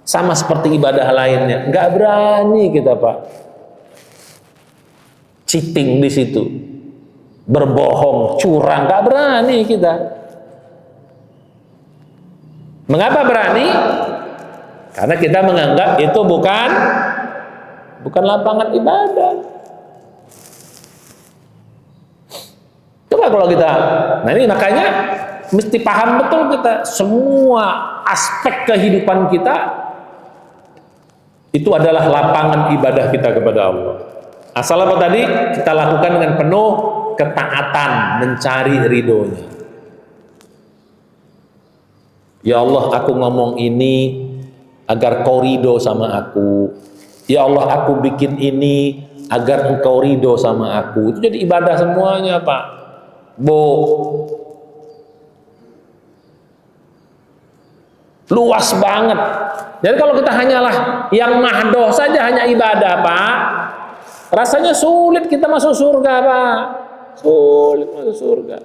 sama seperti ibadah lainnya. Nggak berani kita Pak cheating di situ, berbohong, curang, nggak berani kita. Mengapa berani? Karena kita menganggap itu bukan lapangan ibadah. Coba kalau kita, nah ini makanya mesti paham betul kita, semua aspek kehidupan kita itu adalah lapangan ibadah kita kepada Allah. Asal apa tadi? Kita lakukan dengan penuh ketaatan, mencari ridhonya. Ya Allah, aku ngomong ini agar kau ridho sama aku. Ya Allah, aku bikin ini agar engkau ridho sama aku. Itu jadi ibadah semuanya Pak. Luas banget. Jadi kalau kita hanyalah yang mahdoh saja, hanya ibadah Pak, rasanya sulit kita masuk surga Pak. Sulit masuk surga.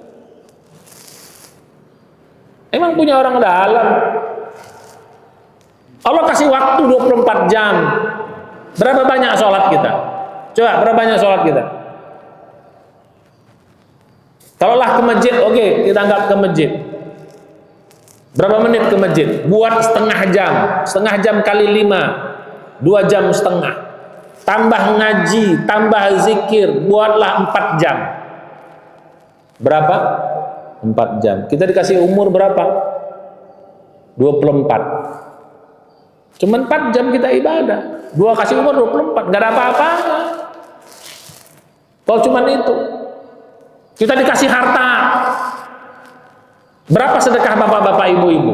Emang punya orang dalam. Allah kasih waktu 24 jam. Berapa banyak sholat kita? Coba, berapa banyak sholat kita? Kalaulah ke masjid, oke, kita anggap ke masjid. Berapa menit ke masjid? Buat setengah jam kali 5, 2 jam setengah. Tambah ngaji, tambah zikir, buatlah 4 jam. Berapa? 4 jam. Kita dikasih umur berapa? 24. Cuman 4 jam kita ibadah. 2 kasih umur 24, nggak ada apa-apanya. Kalau cuman itu. Kita dikasih harta. Berapa sedekah bapak-bapak, ibu-ibu?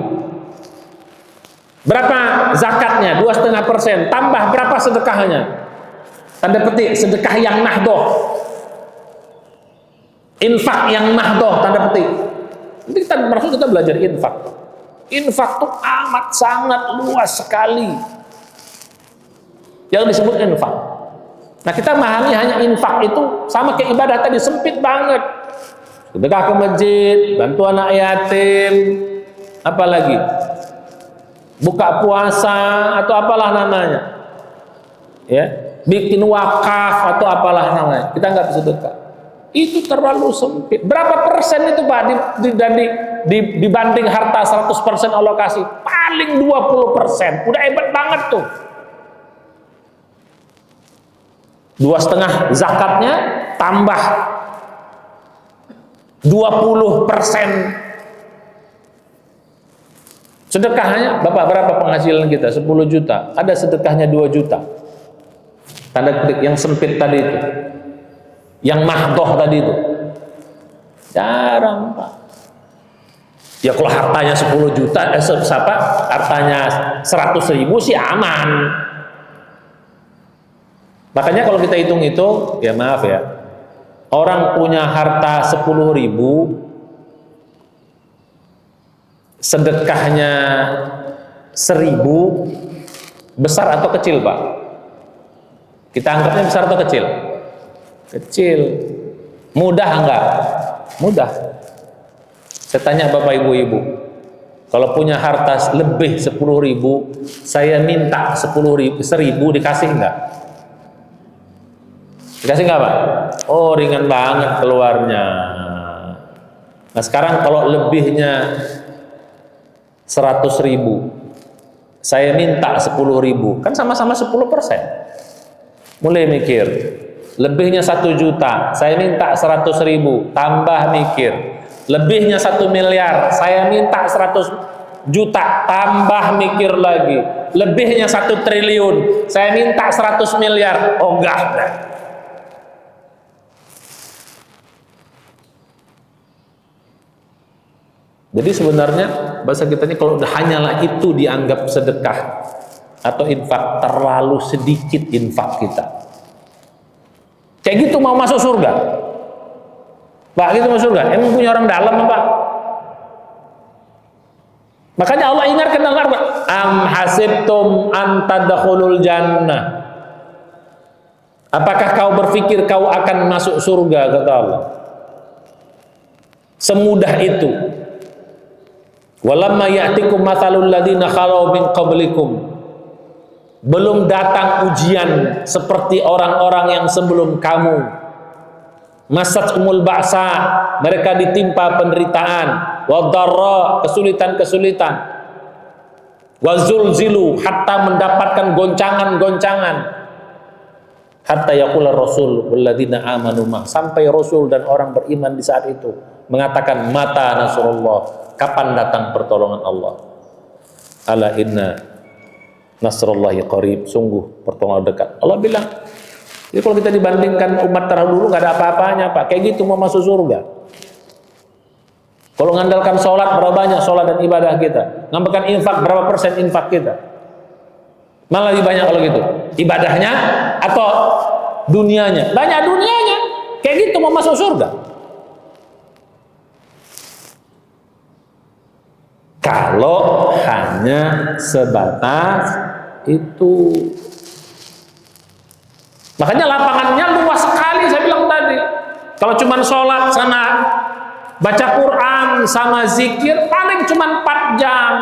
Berapa zakatnya? 2,5%. Tambah berapa sedekahnya? Tanda petik, sedekah yang mahdoh. Infak yang mahdoh, tanda petik. Nanti kita belajar infak. Infak itu amat sangat luas sekali yang disebut infak. Nah, kita memahami hanya infak itu sama kayak ibadah tadi, sempit banget. Sedekah ke masjid, bantu anak yatim, apalagi buka puasa atau apalah namanya, ya, bikin wakaf atau apalah namanya, kita nggak sedekah. Itu terlalu sempit. Berapa persen itu Pak dibanding harta 100% alokasi? Paling 20%. Udah hebat banget tuh. 2,5 zakatnya tambah 20% sedekahnya. Bapak, berapa penghasilan kita? 10 juta. Ada sedekahnya 2 juta. Tanda petik yang sempit tadi itu. Yang mahdoh tadi itu. Jarang Pak. Ya kalau hartanya 10 juta, hartanya 100.000 sih aman. Makanya kalau kita hitung itu, ya maaf ya, orang punya harta 10.000, sedekahnya 1.000, besar atau kecil Pak? Kita anggapnya besar atau kecil? Kecil. Mudah enggak? Mudah. Saya tanya Bapak Ibu-ibu, kalau punya harta lebih 10.000, saya minta 1.000 dikasih enggak? Dikasih enggak Pak? Oh, ringan banget keluarnya. Nah sekarang kalau lebihnya 100.000, saya minta 10.000, kan sama-sama 10%. Mulai mikir. Lebihnya 1 juta, saya minta 100.000, tambah mikir. Lebihnya 1 miliar, saya minta 100 juta, tambah mikir lagi. Lebihnya 1 triliun, saya minta 100 miliar. Oh enggak. Jadi sebenarnya bahasa kita ini kalau hanyalah itu dianggap sedekah atau infak, terlalu sedikit infak kita. Kayak gitu mau masuk surga? Pak, gitu masuk surga? Emang punya orang dalam Pak? Makanya Allah ingatkan dalam Al-Quran, am hasibtum an tadkhulul jannah. Apakah kau berpikir kau akan masuk surga, kata Allah? Semudah itu. Walamma ya'tikum mathalul ladzina khalau min qablikum. Belum datang ujian seperti orang-orang yang sebelum kamu. Masat umul ba'sa, mereka ditimpa penderitaan, wadarra, kesulitan-kesulitan, wazulzilu, hatta mendapatkan goncangan-goncangan, hatta yaqula rasul walladzina amanu ma, sampai rasul dan orang beriman di saat itu mengatakan mata nasrullah, kapan datang pertolongan Allah. Ala inna nasrullahi qarib, sungguh pertolongan dekat. Allah bilang. Jadi kalau kita dibandingkan umat terdahulu nggak ada apa-apanya, Pak. Kayak gitu mau masuk surga. Kalau mengandalkan sholat, berapa banyak sholat dan ibadah kita? Ngandalkan infak, berapa persen infak kita? Malah lebih banyak kalau gitu. Ibadahnya atau dunianya? Banyak dunianya. Kayak gitu mau masuk surga. Kalau hanya sebatas itu. Makanya lapangannya luas sekali, saya bilang tadi. Kalau cuma sholat sana, baca Quran sama zikir, paling cuma 4 jam.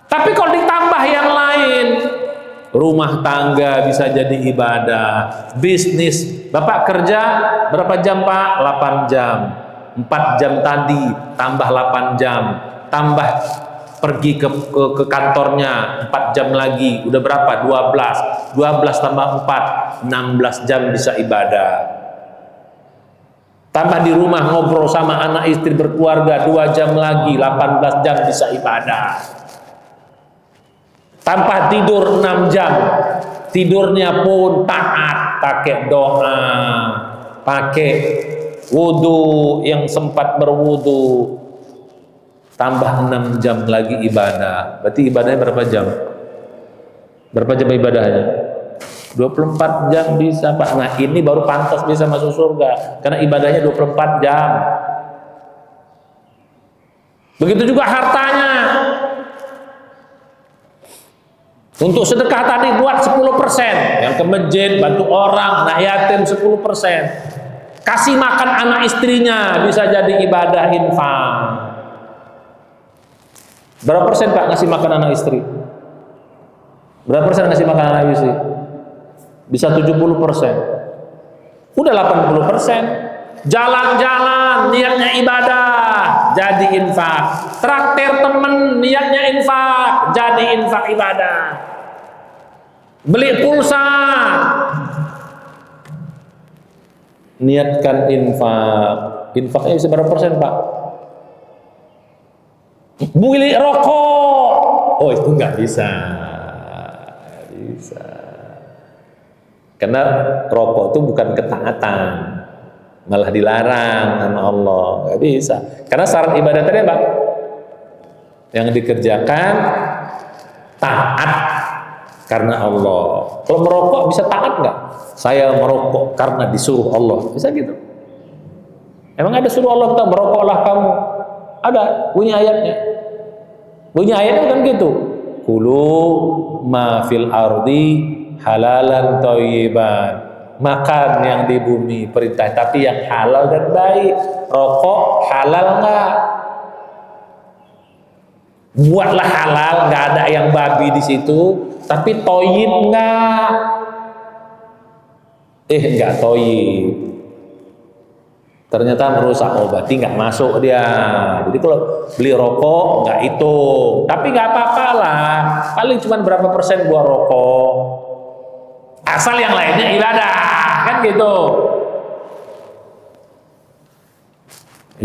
Tapi kalau ditambah yang lain, rumah tangga bisa jadi ibadah, bisnis, Bapak kerja berapa jam Pak? 8 jam. 4 jam tadi, tambah 8 jam, tambah pergi ke kantornya 4 jam lagi, udah berapa? 12 tambah 4, 16 jam bisa ibadah. Tambah di rumah ngobrol sama anak istri berkeluarga 2 jam lagi, 18 jam bisa ibadah. Tanpa tidur 6 jam, tidurnya pun taat, pakai doa, pakai wudu yang sempat berwudu. Tambah 6 jam lagi ibadah. Berarti ibadahnya berapa jam? Berapa jam ibadahnya? 24 jam bisa Pak. Nah ini baru pantas bisa masuk surga, karena ibadahnya 24 jam. Begitu juga hartanya. Untuk sedekah tadi buat 10%. Yang ke masjid, bantu orang, anak yatim 10%. Kasih makan anak istrinya bisa jadi ibadah infak. Berapa persen Pak ngasih makan anak istri? Berapa persen ngasih makan anak istri? Bisa 70%. Udah 80%. Jalan-jalan niatnya ibadah, jadi infak. Traktir temen niatnya infak, jadi infak ibadah. Beli pulsa, niatkan infak. Infaknya bisa berapa persen Pak? Beli rokok, oh itu nggak bisa. Karena rokok itu bukan ketaatan, malah dilarang sama Allah, nggak bisa. Karena syarat ibadah tadi apa? Yang dikerjakan taat karena Allah. Kalau merokok bisa taat nggak? Saya merokok karena disuruh Allah, bisa gitu? Emang ada suruh Allah kita merokoklah kamu? Ada bunyi ayatnya. Bunyi ayatnya kan gitu. Kulu ma fil ardi halalan thayyiban. Makan yang di bumi perintah, tapi yang halal dan baik. Rokok halal enggak? Buatlah halal, enggak ada yang babi di situ, tapi thayyib enggak? Enggak thayyib. Ternyata merusak, berarti nggak masuk dia. Jadi kalau beli rokok nggak hitung, tapi nggak apa-apa lah. Paling cuma berapa persen buat rokok. Asal yang lainnya ibadah, kan gitu.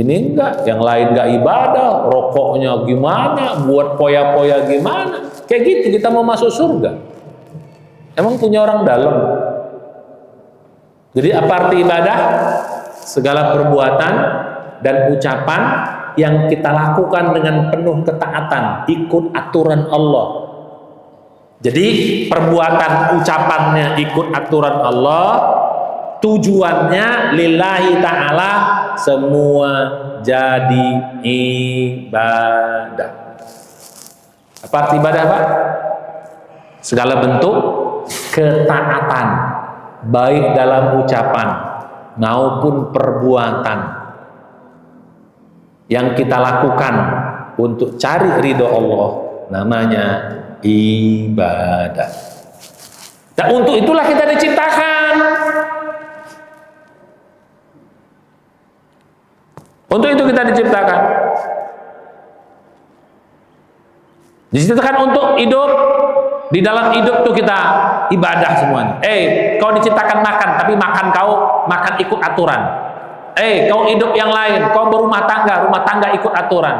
Ini enggak, yang lain nggak ibadah, rokoknya gimana, buat poya-poya gimana? Kayak gitu kita mau masuk surga. Emang punya orang dalam. Jadi apa arti ibadah? Segala perbuatan dan ucapan yang kita lakukan dengan penuh ketaatan, ikut aturan Allah. Jadi perbuatan ucapannya ikut aturan Allah, tujuannya lillahi ta'ala, semua jadi ibadah. Apa arti ibadah Pak? Segala bentuk ketaatan, baik dalam ucapan maupun perbuatan. yang kita lakukan untuk cari ridho Allah namanya ibadah. Dan untuk itulah kita diciptakan. Untuk itu kita diciptakan. Diciptakan untuk hidup. Di dalam hidup tuh kita ibadah semuanya. Kau diciptakan makan, tapi makan kau makan ikut aturan. Kau hidup yang lain, kau berumah tangga ikut aturan.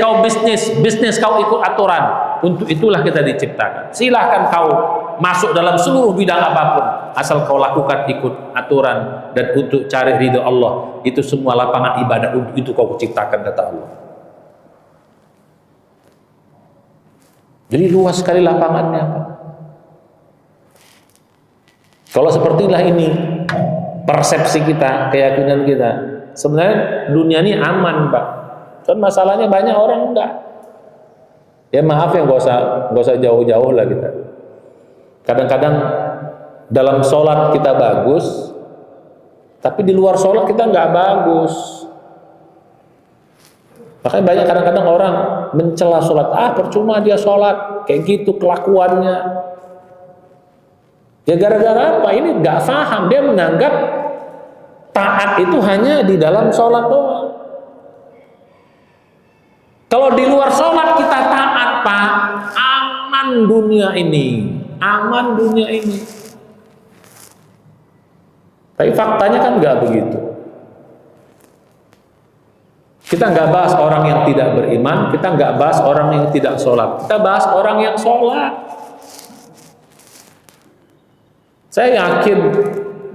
Kau bisnis kau ikut aturan. Untuk itulah kita diciptakan. Silahkan kau masuk dalam seluruh bidang apapun, asal kau lakukan ikut aturan dan untuk cari ridho Allah. Itu semua lapangan ibadah, untuk itu kau ciptakan, kata Allah. Jadi luas sekali lapangannya, Pak. Kalau sepertilah ini persepsi kita, keyakinan kita, sebenarnya dunia ini aman, Pak. Cuman masalahnya banyak orang enggak. Ya maaf ya, nggak usah jauh-jauh lah kita. Kadang-kadang dalam sholat kita bagus, tapi di luar sholat kita nggak bagus. Makanya banyak kadang-kadang orang mencela sholat, percuma dia sholat, kayak gitu kelakuannya. Ya gara-gara apa? Ini nggak paham, dia menganggap taat itu hanya di dalam sholat doang. Kalau di luar sholat kita taat, Pak, aman dunia ini, aman dunia ini. Tapi faktanya kan nggak begitu. Kita nggak bahas orang yang tidak beriman, kita nggak bahas orang yang tidak sholat, kita bahas orang yang sholat. Saya yakin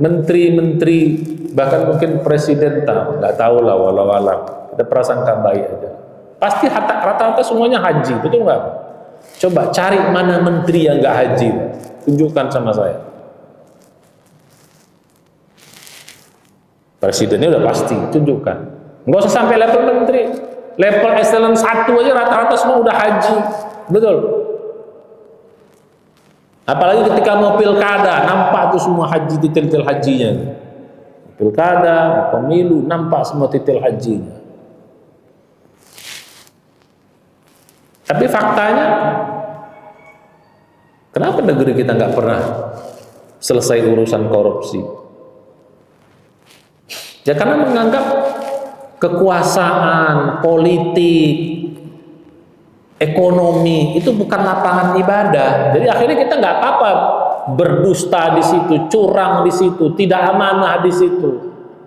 menteri-menteri, bahkan mungkin presiden nggak tahu lah, walau alam, kita prasangka baik aja. Pasti rata-rata semuanya haji, betul nggak? Coba cari mana menteri yang nggak haji, tunjukkan sama saya. Presidennya udah pasti, tunjukkan. Nggak usah sampai level menteri, level eselon 1 aja rata-rata semua udah haji, betul. Apalagi ketika mau pilkada, nampak tuh semua haji, titil-titil hajinya. Pilkada, pemilu, nampak semua titil hajinya. Tapi faktanya, kenapa negeri kita nggak pernah selesai urusan korupsi? Ya karena menganggap kekuasaan, politik, ekonomi itu bukan lapangan ibadah. Jadi akhirnya kita nggak apa-apa berdusta di situ, curang di situ, tidak amanah di situ.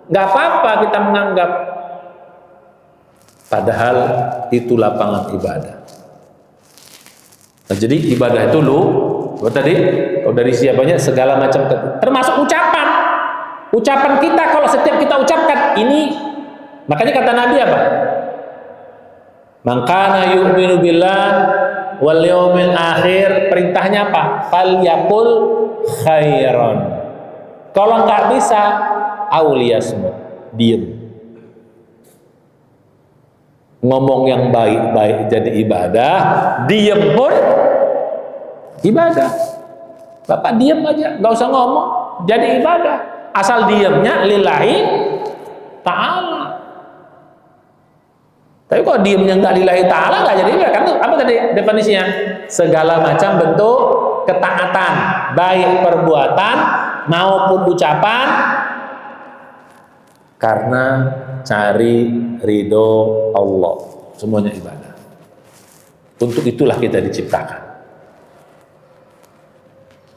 Nggak apa-apa kita menganggap. Padahal itu lapangan ibadah. Nah, jadi ibadah itu tadi kalau dari siapanya segala macam, termasuk ucapan. Ucapan kita, kalau setiap kita ucapkan ini, makanya kata Nabi apa? Man kana yu'minu billah wal yaumil akhir, perintahnya apa? Falyaqul khairan. Kalau nggak bisa, auliyasmut, diem. Ngomong yang baik-baik jadi ibadah, diem pun ibadah. Bapak diem aja, nggak usah ngomong, jadi ibadah. Asal diemnya lillahi ta'ala. Tapi kalau diemnya nggak lillahi ta'ala, nggak jadi ibadah. Kan apa tadi definisinya? Segala macam bentuk ketaatan, baik perbuatan maupun ucapan, karena cari ridho Allah. Semuanya ibadah. Untuk itulah kita diciptakan.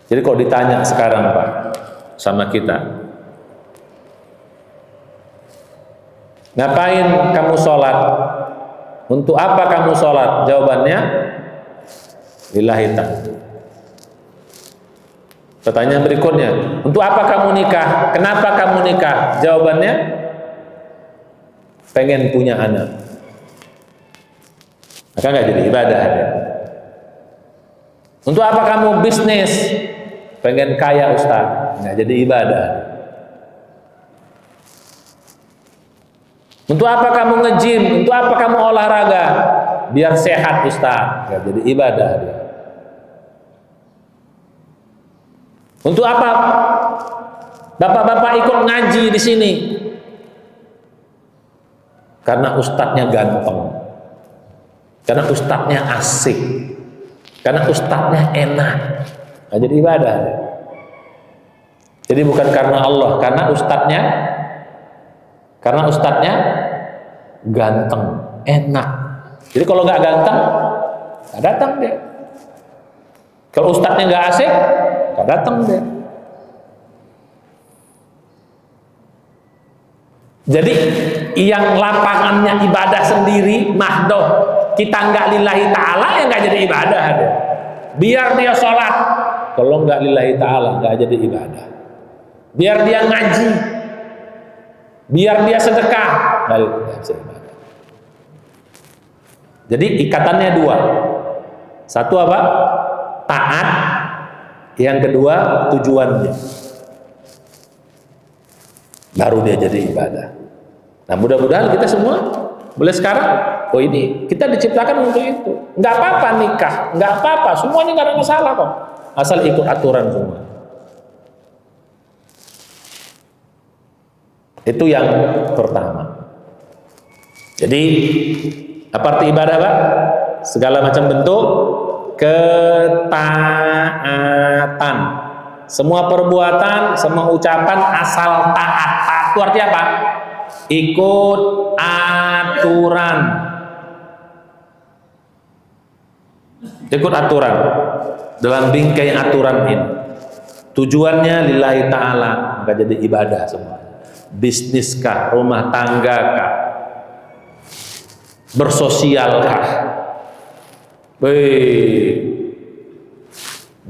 Jadi kalau ditanya sekarang, Pak, sama kita, ngapain kamu sholat? Untuk apa kamu sholat? Jawabannya lillahi ta'ala. Pertanyaan berikutnya, untuk apa kamu nikah? Kenapa kamu nikah? Jawabannya pengen punya anak. Maka nggak jadi ibadah. Untuk apa kamu bisnis? Pengen kaya, Ustaz. Nggak jadi ibadah. Untuk apa kamu nge-gym? Untuk apa kamu olahraga? Biar sehat, Ustaz. Nggak jadi ibadah dia. Untuk apa bapak-bapak ikut ngaji di sini? karena ustadznya ganteng, karena ustadznya asik, karena ustadznya enak, nggak jadi ibadah. Jadi bukan karena Allah, karena ustadznya ganteng, enak. Jadi kalau nggak ganteng, nggak datang dia. Kalau ustadznya nggak asik, nggak datang dia. Jadi yang lapangannya ibadah sendiri, mahdoh, kita nggak lillahi ta'ala, ya nggak jadi ibadah dia. Biar dia sholat, kalau nggak lillahi ta'ala, nggak jadi ibadah. Biar dia ngaji, biar dia sedekah, nggak bisa ibadah. Jadi ikatannya dua. Satu apa? Taat. Yang kedua tujuannya. Baru dia jadi ibadah. Nah mudah-mudahan kita semua boleh sekarang, oh ini kita diciptakan untuk itu. Nggak apa-apa nikah, nggak apa-apa, semuanya nggak ada masalah kok, asal ikut aturan semua. Itu yang pertama. Jadi apa arti ibadah, Pak? Segala macam bentuk ketaatan, semua perbuatan, semua ucapan asal taat. Taat itu artinya apa? Ikut aturan. Ikut aturan dalam bingkai aturan ini. Tujuannya lillahi ta'ala, maka jadi ibadah semua. Bisniskah, rumah tanggakah, bersosialkah,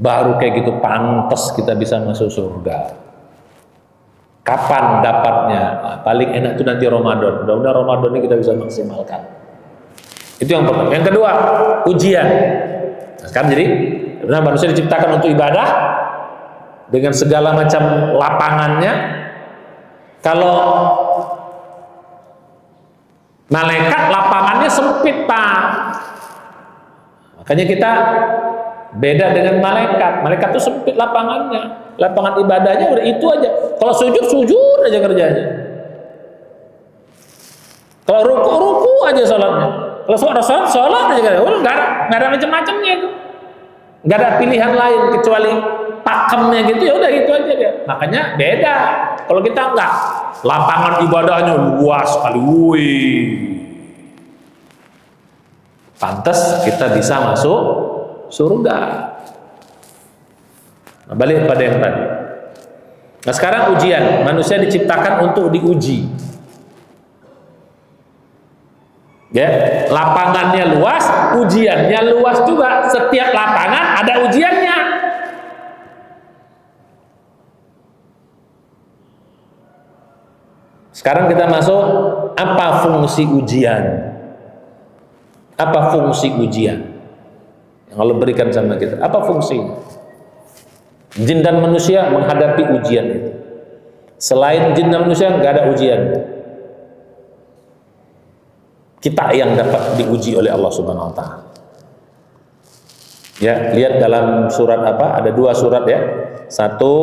baru kayak gitu pantas kita bisa masuk surga. Kapan dapatnya? Nah, paling enak itu nanti Ramadan. Mudah-mudahan Ramadan ini kita bisa maksimalkan. Itu yang pertama. Yang kedua, ujian. Nah, kan jadi manusia diciptakan untuk ibadah dengan segala macam lapangannya. Kalau malaikat lapangannya sempit, Pak. Makanya kita beda dengan malaikat. Malaikat itu sempit lapangannya. Lapangan ibadahnya udah itu aja. Kalau sujud aja kerjanya. Kalau ruku aja sholatnya. Kalau sholat aja kerjanya. Udah nggak ada macam-macamnya itu. Nggak ada pilihan lain kecuali pakemnya gitu, ya udah itu aja dia. Makanya beda. Kalau kita enggak, lapangan ibadahnya luas sekali. Wih. Pantas kita bisa masuk surga. Nah, balik pada yang tadi. Nah sekarang ujian. Manusia diciptakan untuk diuji. Ya, lapangannya luas, ujiannya luas juga. Setiap lapangan ada ujiannya. Sekarang kita masuk, apa fungsi ujian? Apa fungsi ujian yang Allah berikan sama kita? Apa fungsinya? Jin dan manusia menghadapi ujian itu. Selain jin dan manusia nggak ada ujian. Kita yang dapat diuji oleh Allah Subhanahu Wa Taala. Ya, lihat dalam surat apa? Ada dua surat ya. Satu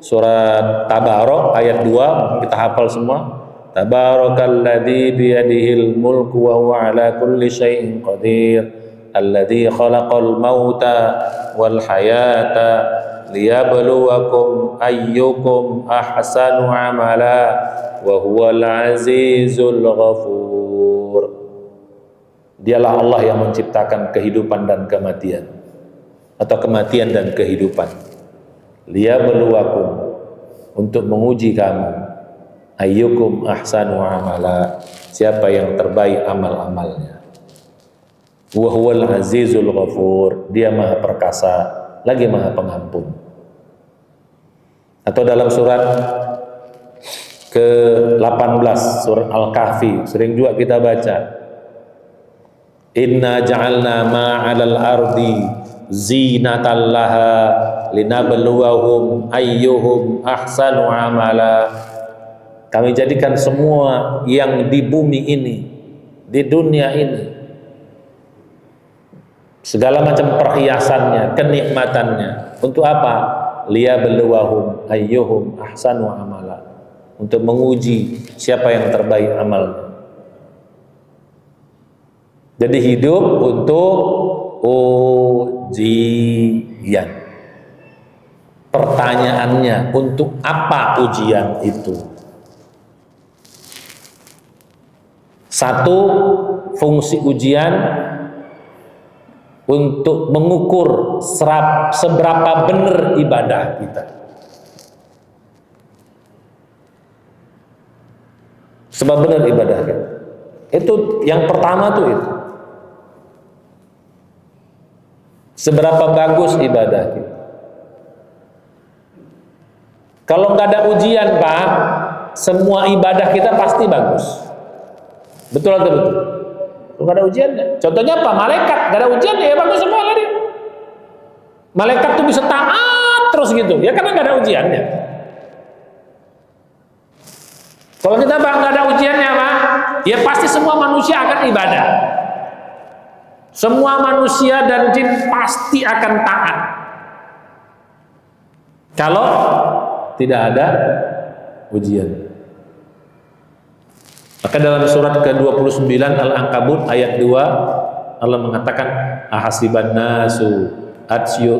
surat Tabarok ayat 2, kita hafal semua. Tabarakalladzi biyadihil mulku wa huwa ala kulli syai'in qadir. Alladzi khalaqal mauta wal hayata liyabluwakum ayyukum ahsanu amala wa huwal azizul ghafur. Dialah Allah yang menciptakan kehidupan dan kematian, atau kematian dan kehidupan. Liyabluwakum, untuk menguji kamu, ayyukum ahsanu amala, siapa yang terbaik amal-amalnya. Wa huwal azizul ghafur, dia maha perkasa lagi maha pengampun. Atau dalam surat ke-18 surat Al-Kahfi sering juga kita baca, inna ja'alna ma'alal ardi zinatan laha linabluwahum ayyuhum ahsanu amala. Kami jadikan semua yang di bumi ini, di dunia ini, segala macam perhiasannya, kenikmatannya, untuk apa? Liyabluwahum ayyuhum ahsanu amala, untuk menguji siapa yang terbaik amalnya. Jadi hidup untuk ujian. Pertanyaannya, untuk apa ujian itu? Satu, fungsi ujian untuk mengukur seberapa benar ibadah kita. Seberapa benar ibadah kita. Itu yang pertama tuh itu. Seberapa bagus ibadah kita. Kalau nggak ada ujian, Pak, semua ibadah kita pasti bagus. Betul atau betul? Kalau nggak ada ujiannya. Contohnya apa? Malaikat nggak ada ujiannya ya bagus semua lah dia. Malaikat tuh bisa taat terus gitu, ya karena nggak ada ujiannya. Kalau kita nggak ada ujiannya, Pak, ya pasti semua manusia akan ibadah. Semua manusia dan jin pasti akan taat. Kalau tidak ada ujian. Maka dalam surat ke-29 Al-Ankabut ayat 2 Allah mengatakan ahasiban nasu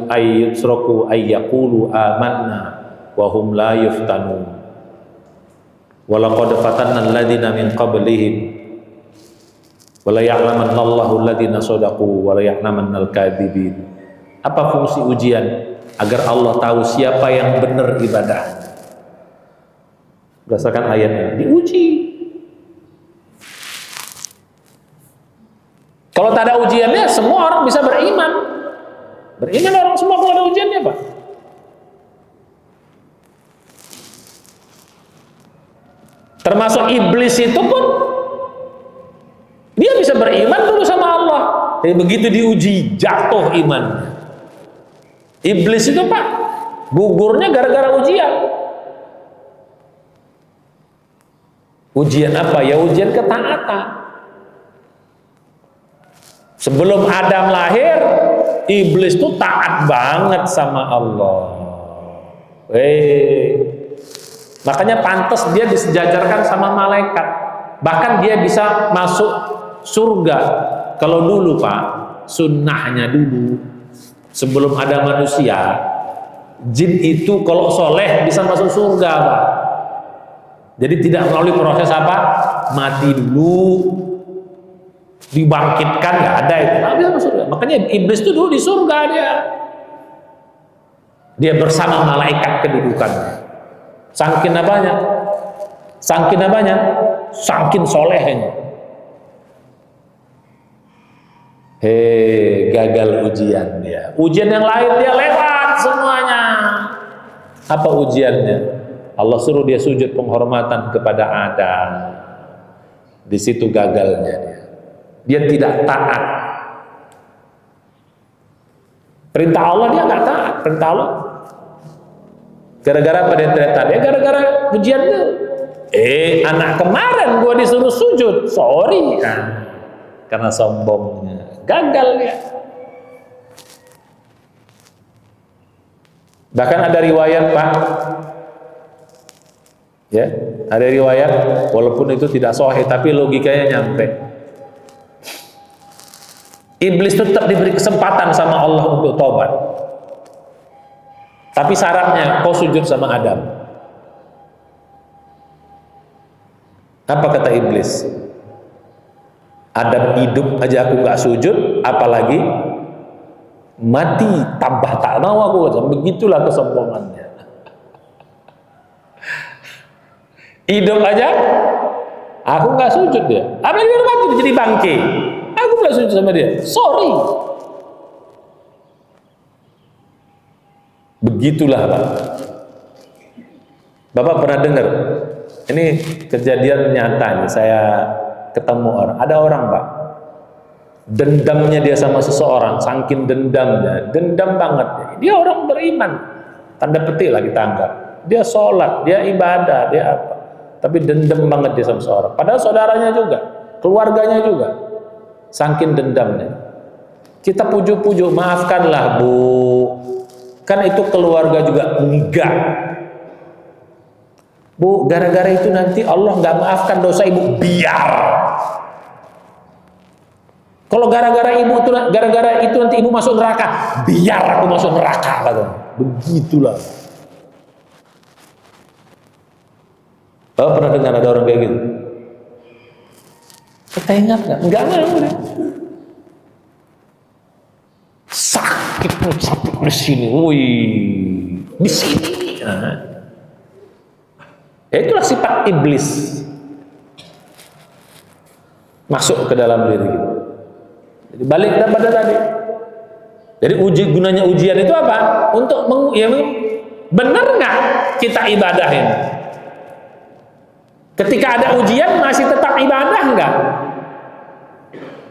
ayyusraku ayyaqulu amanna wa hum la yuftanun wa laqad fatanna alladhina min qablihim wa la ya'lamanna Allahu alladhina shadaqu wa la ya'lamanna al-kadhibin. Apa fungsi ujian? Agar Allah tahu siapa yang benar ibadahnya. Berdasarkan ayat ini diuji. Kalau tak ada ujiannya, semua orang bisa beriman. Beriman orang semua kalau ada ujiannya, Pak. Termasuk iblis itu pun dia bisa beriman dulu sama Allah. Jadi begitu diuji, jatuh imannya. Iblis itu, Pak, gugurnya gara-gara ujian. Ujian apa? Ya ujian ketaatan. Sebelum Adam lahir, iblis itu taat banget sama Allah. Makanya pantas dia disejajarkan sama malaikat. Bahkan dia bisa masuk surga. Kalau dulu, Pak, sunnahnya dulu, sebelum ada manusia, jin itu kalau soleh bisa masuk surga, Pak. Jadi tidak melalui proses apa? Mati dulu, dibangkitkan, nggak ada itu. Nah, bisa masuk surga. Makanya iblis itu dulu di surga dia. Dia bersama malaikat kedudukannya. Saking apanya? Saking apanya? Saking solehnya. Gagal ujian dia. Ujian yang lain dia lewat semuanya. Apa ujiannya? Allah suruh dia sujud penghormatan kepada Adam. Di situ gagalnya dia. Dia tidak taat. Perintah Allah dia nggak taat. Perintah Allah. Gara-gara apa dia tidak taat? Ya gara-gara ujian itu. Anak kemarin gua disuruh sujud. Sorry. Karena sombongnya. Gagal ya. Bahkan ada riwayat, Pak. Ya, ada riwayat walaupun itu tidak sahih tapi logikanya nyampe. Iblis tetap diberi kesempatan sama Allah untuk tobat. Tapi syaratnya kau sujud sama Adam. Apa kata iblis? Adam hidup aja aku nggak sujud, apalagi mati tambah tak mau aku. Begitulah kesombongannya. Hidup aja aku nggak sujud dia, apalagi dia mati jadi bangke, aku nggak sujud sama dia. Sorry. Begitulah, Pak. Bapak pernah dengar? Ini kejadian nyata nih. Saya ketemu orang. Ada orang, Pak. Dendamnya dia sama seseorang, saking dendamnya, dendam banget. Dia orang beriman, tanda petik lah kita anggap. Dia sholat, dia ibadah, dia apa? Tapi dendam banget dia sama seseorang. Padahal saudaranya juga, keluarganya juga, saking dendamnya. Kita pujuk-pujuk, maafkanlah Bu. Kan itu keluarga juga enggak. Bu, gara-gara itu nanti Allah nggak maafkan dosa ibu. Biar. Kalau gara-gara itu nanti ibu masuk neraka, biar aku masuk neraka kata. Begitulah. Pernah dengar ada orang kayak gitu? Kita ingat nggak? Enggak mau. Sakit sampai di sini, di sini. Nah. Itulah sifat iblis masuk ke dalam diri kita. Jadi balik pada tadi. Jadi gunanya ujian itu apa? Untuk benar nggak kita ibadah ini? Ketika ada ujian masih tetap ibadah nggak?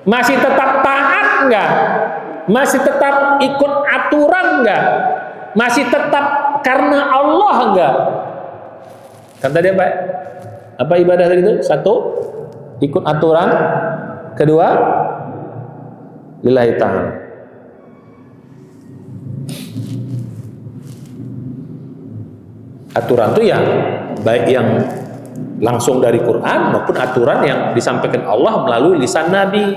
Masih tetap taat nggak? Masih tetap ikut aturan nggak? Masih tetap karena Allah nggak? Kan tadi apa ibadah tadi itu? Satu, ikut aturan. Kedua, lillahi ta'ala. Aturan itu yang baik yang langsung dari Quran maupun aturan yang disampaikan Allah melalui lisan Nabi.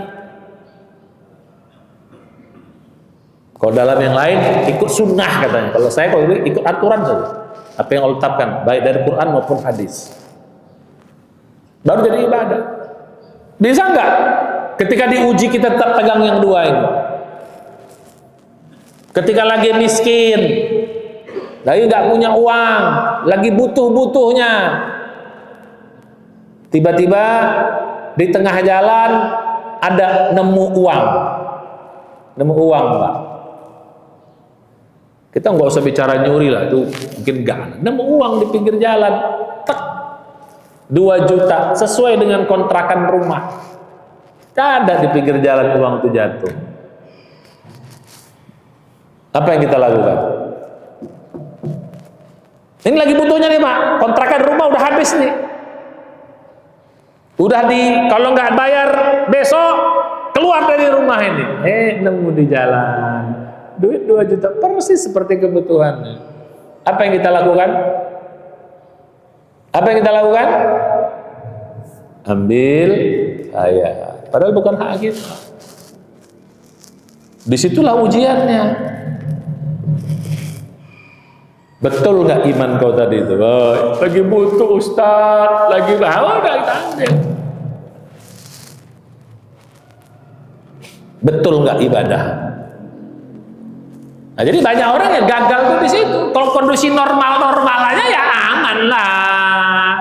Kalau dalam yang lain ikut sunnah katanya. Kalau saya ikut aturan saja. Apa yang Allah tetapkan baik dari Quran maupun hadis. Baru jadi ibadah. Bisa nggak? Ketika diuji kita tetap pegang yang dua ini. Ketika lagi miskin, lagi nggak punya uang, lagi butuh-butuhnya, tiba-tiba di tengah jalan ada nemu uang, Pak. Kita nggak usah bicara nyuri lah, itu mungkin nggak. Nemu uang di pinggir jalan, tek, 2 juta sesuai dengan kontrakan rumah. Ada di pinggir jalan uang itu jatuh. Apa yang kita lakukan? Ini lagi butuhnya nih Pak, kontrakan rumah udah habis nih. Udah kalau nggak bayar besok keluar dari rumah ini. Nemu di jalan. Duit 2 juta persis seperti kebutuhannya. Apa yang kita lakukan? Apa yang kita lakukan? Ambil saya. Padahal bukan hak kita. Disitulah ujiannya. Betul nggak iman kau tadi itu? Lagi butuh Ustaz, lagi bawa udah kita ambil. Betul nggak ibadah? Nah, jadi banyak orang yang gagal tuh di situ. Kalau kondisi normal aja ya aman lah.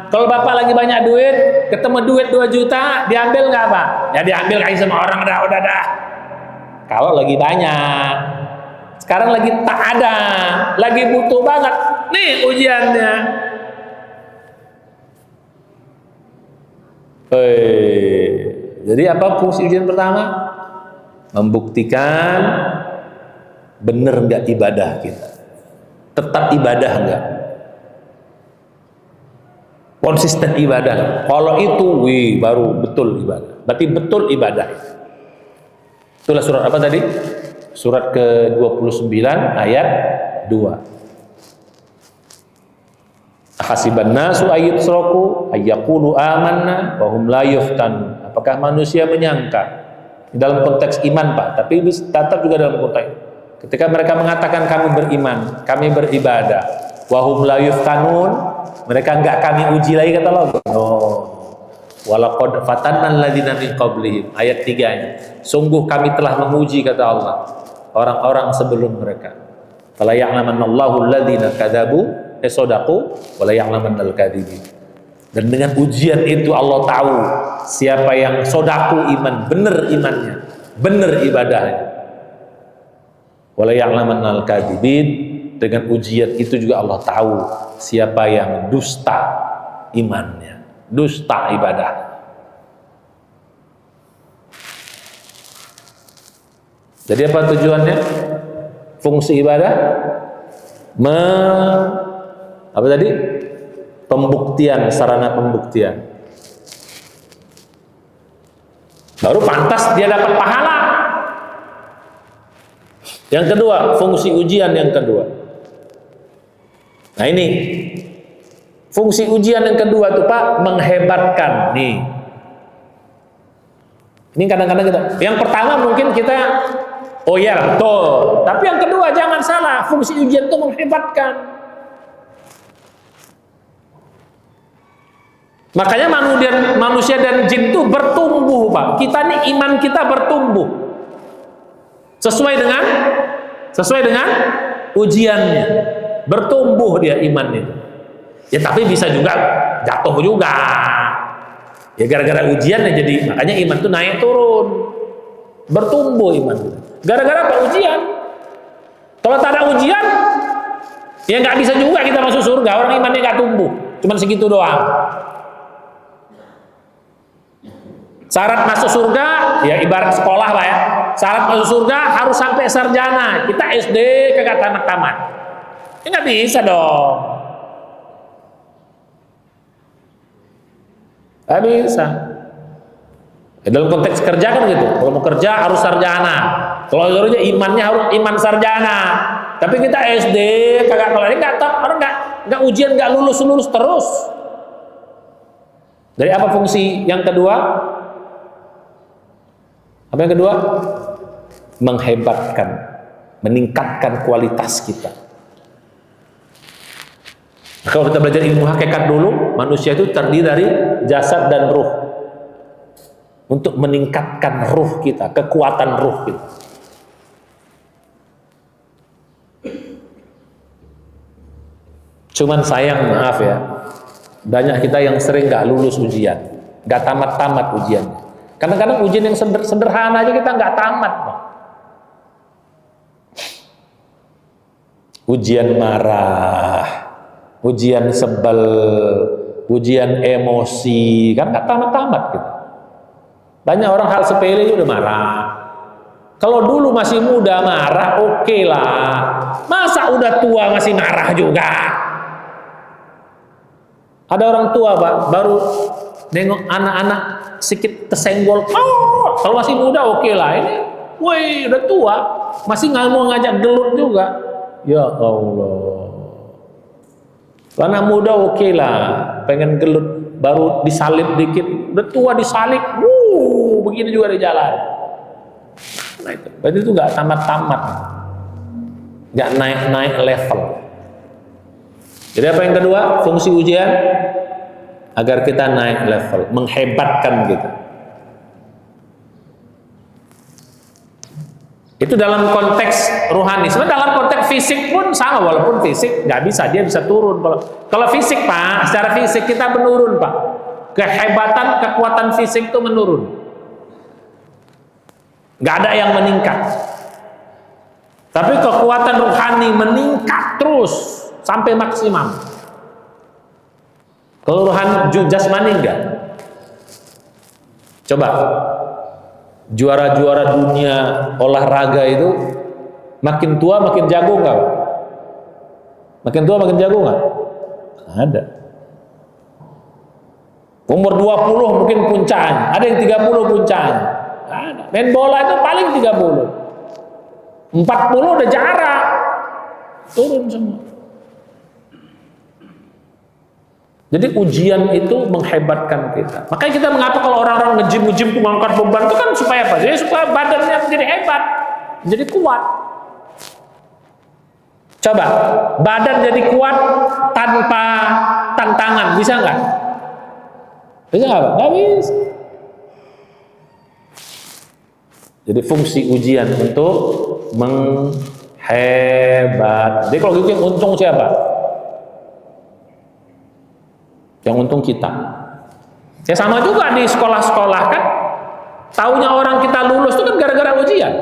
Kalau bapak lagi banyak duit, ketemu duit 2 juta, diambil nggak Pak? Ya diambil kayak sama orang udah dah. Kalau lagi banyak, sekarang lagi tak ada, lagi butuh banget. Nih ujiannya. Jadi apa fungsi ujian pertama? Membuktikan bener nggak ibadah kita, tetap ibadah nggak, konsisten ibadah. Kalau itu, baru betul ibadah. Berarti betul ibadah. Itulah surat apa tadi? Surat ke-29 ayat 2. Ahasiban nasu ayyutraku ayyaqulu amanna wa hum la yuftan. Apakah manusia menyangka? Dalam konteks iman Pak, tapi tetap juga dalam konteks ketika mereka mengatakan kami beriman, kami beribadah, wa hum la yuftanun, mereka enggak kami uji lagi kata Allah. Walaqad fatanna alladziina min qablihim, ayat 3-nya. Sungguh kami telah menguji kata Allah orang-orang sebelum mereka. Fala ya'lamannallahu alladziina kadzabu sadaqu wa la ya'lamannal kadzibin. Dan dengan ujian itu Allah tahu siapa yang sodaku iman, benar imannya, benar ibadahnya. Wa la ya'lamannal kadzibin. Dengan ujian itu juga Allah tahu siapa yang dusta imannya, dusta ibadah. Jadi apa tujuannya? Fungsi ibadah apa tadi? Pembuktian, sarana pembuktian. Baru pantas dia dapat pahala. Yang kedua, fungsi ujian yang kedua. Nah ini fungsi ujian yang kedua tuh Pak, menghebatkan nih. Ini kadang-kadang kita, yang pertama mungkin kita, oh iya betul. Tapi yang kedua jangan salah, fungsi ujian itu menghebatkan. Makanya manusia dan jin itu bertumbuh, Pak. Kita nih iman kita bertumbuh sesuai dengan ujiannya. Bertumbuh dia iman itu. Ya tapi bisa juga jatuh juga. Ya gara-gara ujian ya jadi, makanya iman itu naik turun. Bertumbuh iman. Gara-gara apa? Ujian. Kalau tak ada ujian, ya nggak bisa juga kita masuk surga. Orang imannya nggak tumbuh, cuman segitu doang. Syarat masuk surga, ya ibarat sekolah Pak ya. Syarat masuk surga harus sampai sarjana. Kita SD kagak tamat-tamat. Ya nggak bisa dong. Nggak bisa. Ya, dalam konteks kerja kan gitu. Kalau mau kerja harus sarjana. Kalau seluruhnya imannya harus iman sarjana. Tapi kita SD kagak kelar, orang nggak ujian, nggak lulus terus. Dari apa fungsi yang kedua? Apa yang kedua? Menghebatkan, meningkatkan kualitas kita. Kalau kita belajar ilmu hakikat dulu, manusia itu terdiri dari jasad dan ruh. Untuk meningkatkan ruh kita, kekuatan ruh kita. Cuman sayang, maaf ya, banyak kita yang sering nggak lulus ujian, nggak tamat-tamat ujiannya. Kadang-kadang ujian yang sederhana aja kita nggak tamat, Pak. Ujian marah, ujian sebel, ujian emosi, kan nggak tamat-tamat gitu. Banyak orang hal sepele udah marah. Kalau dulu masih muda marah, oke lah. Masa udah tua masih marah juga? Ada orang tua Pak, baru nengok anak-anak sedikit tersenggol, kalau masih muda oke lah. Ini, woi udah tua, masih nggak mau ngajak gelut juga. Ya Allah. Anak muda oke lah, pengen gelut, baru disalib dikit, udah tua disalib, begini juga di jalan. Nah itu, berarti itu nggak tamat-tamat, nggak naik-naik level. Jadi apa yang kedua? Fungsi ujian agar kita naik level, menghebatkan kita. Itu dalam konteks rohani. Sebenarnya dalam konteks fisik pun sama, walaupun fisik nggak bisa, dia bisa turun. Kalau fisik Pak, secara fisik kita menurun Pak. Kehebatan, kekuatan fisik itu menurun. Nggak ada yang meningkat. Tapi kekuatan rohani meningkat terus sampai maksimum. Kalau rohani jasmani enggak. Coba juara-juara dunia olahraga itu makin tua makin jago enggak? Makin tua makin jago enggak? Ada. Umur 20 mungkin puncaknya, ada yang 30 puncaknya. Ada. Main bola itu paling 30. 40 udah jarak. Turun semua. Jadi ujian itu menghebatkan kita. Makanya kita mengapa kalau orang-orang nge-gym mengangkat beban itu kan supaya apa? Jadi supaya badannya menjadi hebat, menjadi kuat. Coba, badan jadi kuat tanpa tantangan, bisa nggak? Bisa nggak? Nggak bisa. Jadi fungsi ujian untuk menghebat. Jadi kalau gitu yang untung siapa? Yang untung kita. Ya sama juga di sekolah-sekolah kan, taunya orang kita lulus itu kan gara-gara ujian.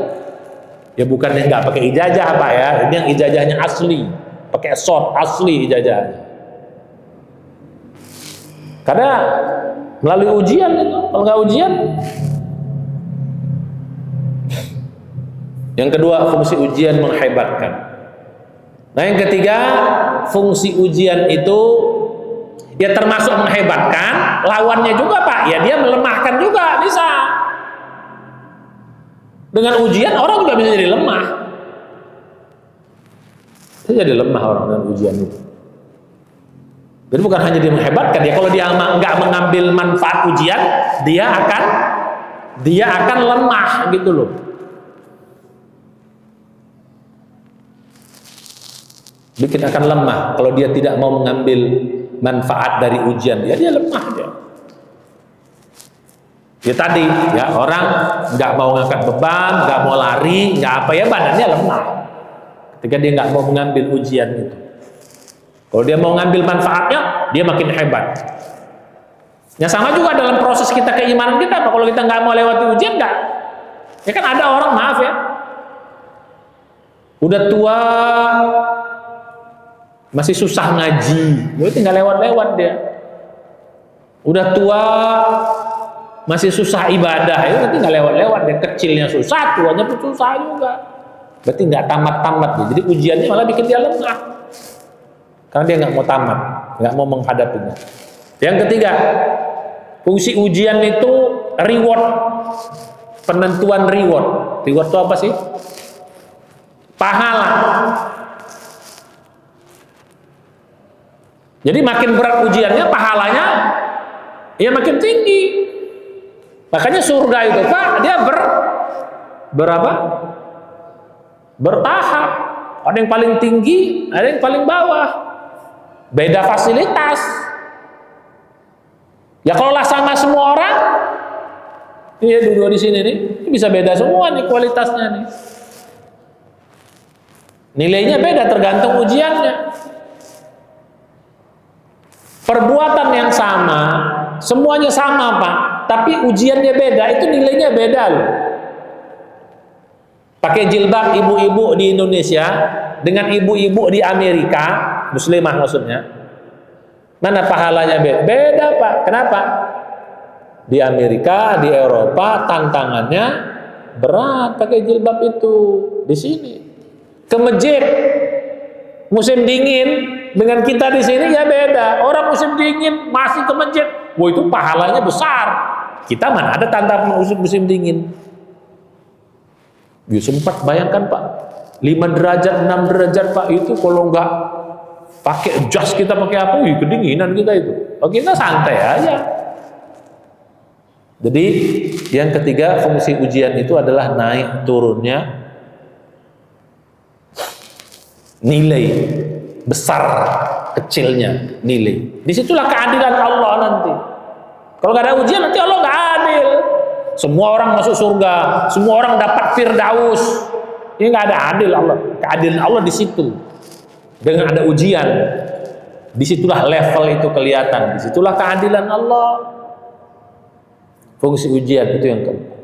Ya bukannya nggak pakai ijazah Pak ya, ini yang ijazahnya asli, pakai short asli ijazahnya. Karena melalui ujian itu, kalau nggak ujian. Yang kedua, fungsi ujian menghebatkan. Nah yang ketiga, fungsi ujian itu ya termasuk menghebatkan, lawannya juga Pak, ya dia melemahkan juga, bisa. Dengan ujian orang juga bisa jadi lemah. Bisa jadi lemah orang dengan ujian itu. Jadi bukan hanya dia menghebatkan, ya kalau dia nggak mengambil manfaat ujian, dia akan dia akan lemah gitu loh. Bikin akan lemah kalau dia tidak mau mengambil manfaat dari ujian dia lemah dia. Ya tadi ya, orang nggak mau ngangkat beban, nggak mau lari, nggak apa ya, badannya lemah ketika dia nggak mau mengambil ujian itu. Kalau dia mau ngambil manfaatnya, dia makin hebat. Ya sama juga dalam proses kita keimanan kita, kalau kita nggak mau lewati ujian, nggak. Ya kan ada orang, maaf ya, udah tua masih susah ngaji, dia tinggal lewat-lewat dia. Udah tua masih susah ibadah, itu nanti nggak lewat-lewat, dia kecilnya susah, tuanya pun susah juga. Berarti nggak tamat-tamat dia. Jadi ujiannya malah bikin dia lemah, karena dia nggak mau tamat, nggak mau menghadapinya. Yang ketiga, fungsi ujian itu reward, penentuan reward. Reward itu apa sih? Pahala. Jadi makin berat ujiannya, pahalanya ya makin tinggi. Makanya surga itu Pak, dia berapa? Bertahap. Ada yang paling tinggi, ada yang paling bawah. Beda fasilitas. Ya kalau lah sama semua orang, ini dua di sini nih, ini bisa beda semua nih kualitasnya nih. Nilainya beda tergantung ujiannya. Perbuatan yang sama, semuanya sama Pak, tapi ujiannya beda, itu nilainya beda loh. Pakai jilbab ibu-ibu di Indonesia dengan ibu-ibu di Amerika, muslimah maksudnya, mana pahalanya beda? Beda Pak. Kenapa? Di Amerika, di Eropa tantangannya berat pakai jilbab itu. Di sini ke masjid musim dingin dengan kita di sini ya beda. Orang musim dingin masih ke masjid, wah itu pahalanya besar. Kita mana ada tantangan musim dingin. Ya sempat bayangkan Pak, 5 derajat, 6 derajat Pak, itu kalau nggak pakai jas kita pakai apa? Wih, kedinginan kita itu. Oh, kita santai aja. Jadi yang ketiga, fungsi ujian itu adalah naik turunnya nilai, besar kecilnya nilai. Disitulah keadilan Allah nanti. Kalau nggak ada ujian nanti Allah nggak adil. Semua orang masuk surga, semua orang dapat firdaus. Ini nggak ada adil Allah. Keadilan Allah di situ. Dengan ada ujian, disitulah level itu kelihatan. Disitulah keadilan Allah. Fungsi ujian itu yang keempat.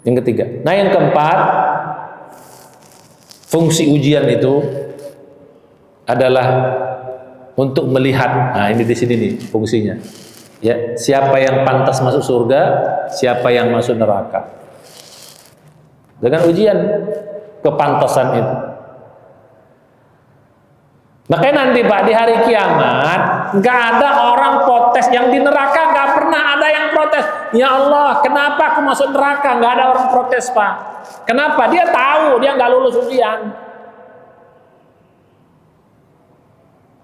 Yang ketiga. Nah yang keempat, fungsi ujian itu adalah untuk melihat. Nah ini di sini nih fungsinya. Ya, siapa yang pantas masuk surga, siapa yang masuk neraka. Dengan ujian kepantasan itu. Makanya nanti Pak di hari kiamat nggak ada orang protes, yang di neraka nggak pernah ada yang protes. Ya Allah, kenapa aku masuk neraka? Nggak ada orang protes Pak. Kenapa? Dia tahu dia nggak lulus ujian.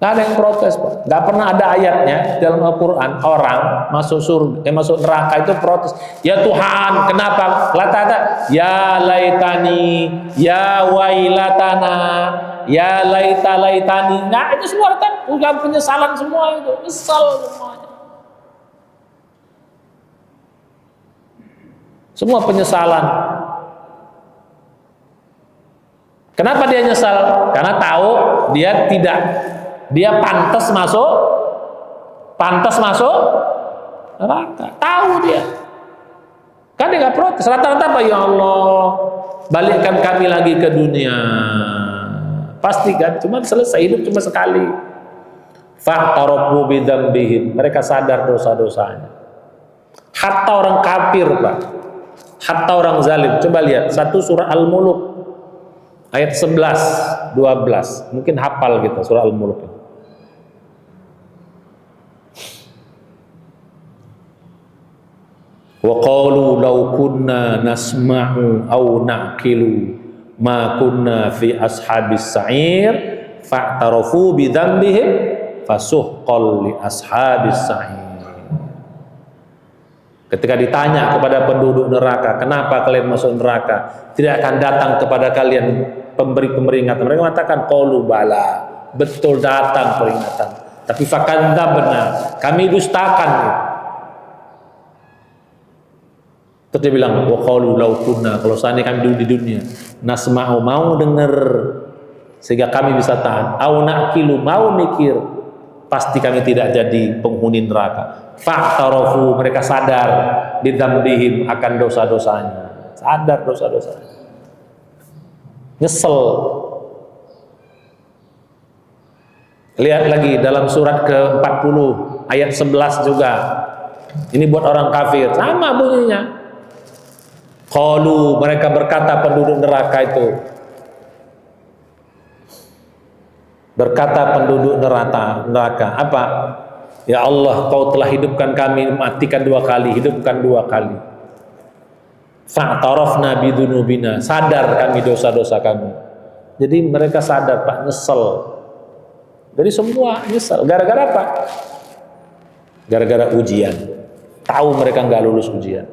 Nggak ada yang protes Pak. Nggak pernah ada ayatnya dalam Al-Quran orang masuk surga, masuk neraka itu protes. Ya Tuhan, kenapa? Latata, ya laitani, ya wailatana, ya laitani. Nah itu semua kan udah penyesalan semua itu, nyesal semuanya. Semua penyesalan. Kenapa dia nyesal? Karena tahu dia pantas masuk neraka. Tahu dia. Kan dia nggak protes. Rata-rata apa? Ya Allah, balikkan kami lagi ke dunia. Pasti kan, cuma selesai hidup cuma sekali. Fa'tarafu bidzambihim. Mereka sadar dosa-dosanya. Hatta orang kafir, Pak. Hatta orang zalim. Coba lihat satu surah Al-Muluk ayat 11, 12. Mungkin hafal kita surah Al-Muluk. Wa qalu law kunna nasma'u aw na'qilu ma kunna fi ashabis sa'ir fa'tarafu bi dzambihim fasuhqal li ashabis sa'ir. Ketika ditanya kepada penduduk neraka, kenapa kalian masuk neraka? Tidak akan datang kepada kalian pemberi peringatan. Mereka mengatakan, qalu bala, betul datang peringatan. Tapi fakadzabna, kami dustakan. Terus dia bilang, wa qalu law kunna, kalau seandainya kami dulu di dunia, nasma'u, mau dengar sehingga kami bisa tahan, au naqilu, mau mikir, pasti kami tidak jadi penghuni neraka. Fa'tarafu, mereka sadar bidzambihim, akan dosa-dosanya. Sadar dosa-dosanya. Nyesel. Lihat lagi dalam surat ke-40 ayat 11 juga. Ini buat orang kafir, sama bunyinya. Qalu, mereka berkata penduduk neraka itu. Berkata penduduk neraka, apa? Ya Allah, kau telah hidupkan kami, matikan 2 kali, hidupkan 2 kali. Fa'tarafna bidunubina, sadar kami dosa-dosa kami. Jadi mereka sadar, Pak, nyesel. Jadi semua nyesel. Gara-gara apa? Gara-gara ujian. Tahu mereka nggak lulus ujian.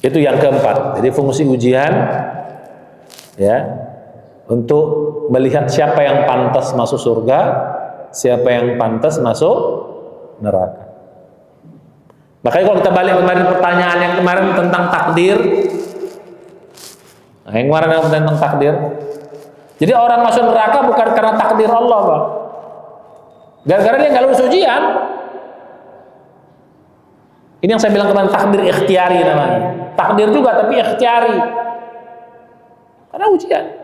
Itu yang keempat. Jadi fungsi ujian, ya, untuk melihat siapa yang pantas masuk surga, siapa yang pantas masuk neraka. Makanya kalau kita balik kemarin pertanyaan yang kemarin tentang takdir, nah, yang kemarin tentang takdir, jadi orang masuk neraka bukan karena takdir Allah, Pak. Gara-gara dia nggak lulus ujian. Ini yang saya bilang kemarin, takdir ikhtiari namanya. Takdir juga tapi ikhtiari. Karena ujian.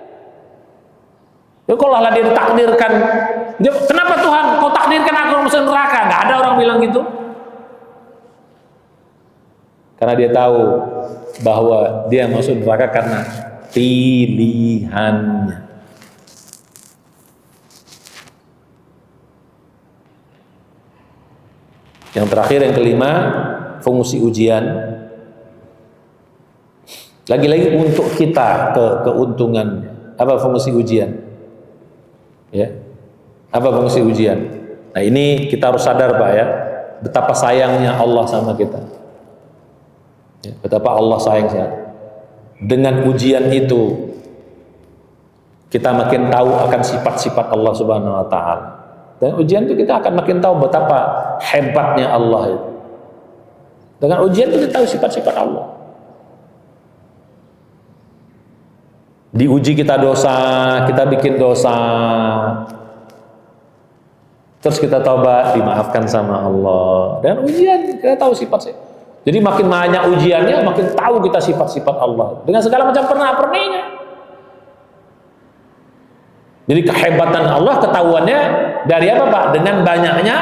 Ya kalau Allah dia ditakdirkan, kenapa Tuhan kau takdirkan aku masuk neraka? Nggak ada orang bilang gitu. Karena dia tahu bahwa dia masuk neraka karena pilihannya. Yang terakhir, yang kelima, fungsi ujian. Lagi-lagi untuk kita keuntungan. Apa fungsi ujian? Ya, apa fungsi ujian? Nah ini kita harus sadar, Pak, ya, betapa sayangnya Allah sama kita. Ya, betapa Allah sayang kita. Dengan ujian itu kita makin tahu akan sifat-sifat Allah Subhanahu Wa Taala. Dan ujian itu kita akan makin tahu betapa hebatnya Allah itu. Dengan ujian itu kita tahu sifat-sifat Allah. Diuji kita dosa, kita bikin dosa, terus kita taubat, dimaafkan sama Allah. Dan ujian kita tahu sifat-sifat. Jadi makin banyak ujiannya, makin tahu kita sifat-sifat Allah dengan segala macam perna-perninya. Jadi kehebatan Allah ketahuannya dari apa, Pak? Dengan banyaknya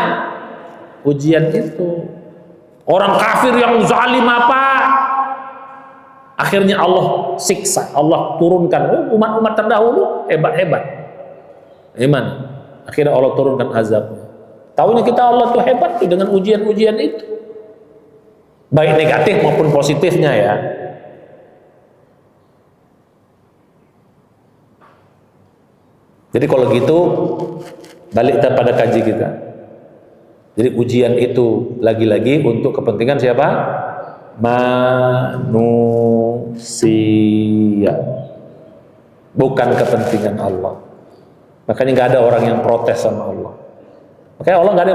ujian itu. Orang kafir yang zalim apa? Akhirnya Allah siksa, Allah turunkan. Umat-umat terdahulu hebat-hebat. Gimana? Akhirnya Allah turunkan azabnya. Tahunya kita Allah tuh hebat tuh dengan ujian-ujian itu. Baik negatif maupun positifnya, ya. Jadi kalau gitu balik kita pada kaji kita. Jadi ujian itu lagi-lagi untuk kepentingan siapa? Manusia, bukan kepentingan Allah. Makanya nggak ada orang yang protes sama Allah. Makanya Allah nggak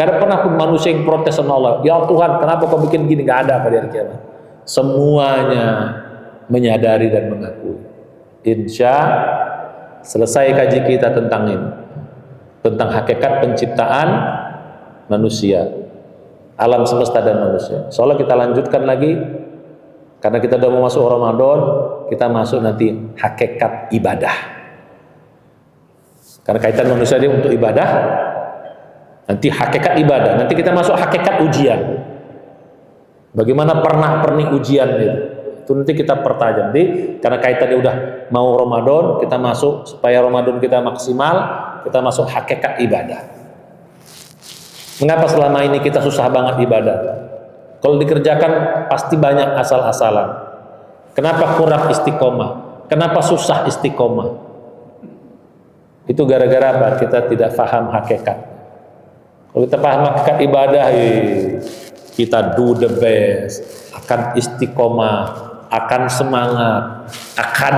ada pernah pun manusia yang protes sama Allah. Ya Tuhan, kenapa kau bikin gini? Nggak ada pada hari kiamat. Semuanya menyadari dan mengakui. Insya selesai kaji kita tentang ini, tentang hakikat penciptaan manusia, alam semesta dan manusia. Soalnya kita lanjutkan lagi, karena kita sudah mau masuk Ramadan, kita masuk nanti hakikat ibadah. Karena kaitan manusia dia untuk ibadah, nanti hakikat ibadah. Nanti kita masuk hakikat ujian. Bagaimana pernik ujian itu nanti kita pertajam. Jadi karena kaitannya udah mau Ramadan, kita masuk supaya Ramadan kita maksimal, kita masuk hakikat ibadah. Mengapa selama ini kita susah banget ibadah? Kalau dikerjakan pasti banyak asal-asalan. Kenapa kurang istiqomah? Kenapa susah istiqomah? Itu gara-gara apa? Kita tidak paham hakikat. Kalau kita paham hakikat ibadah, kita do the best, akan istiqomah, akan semangat, akan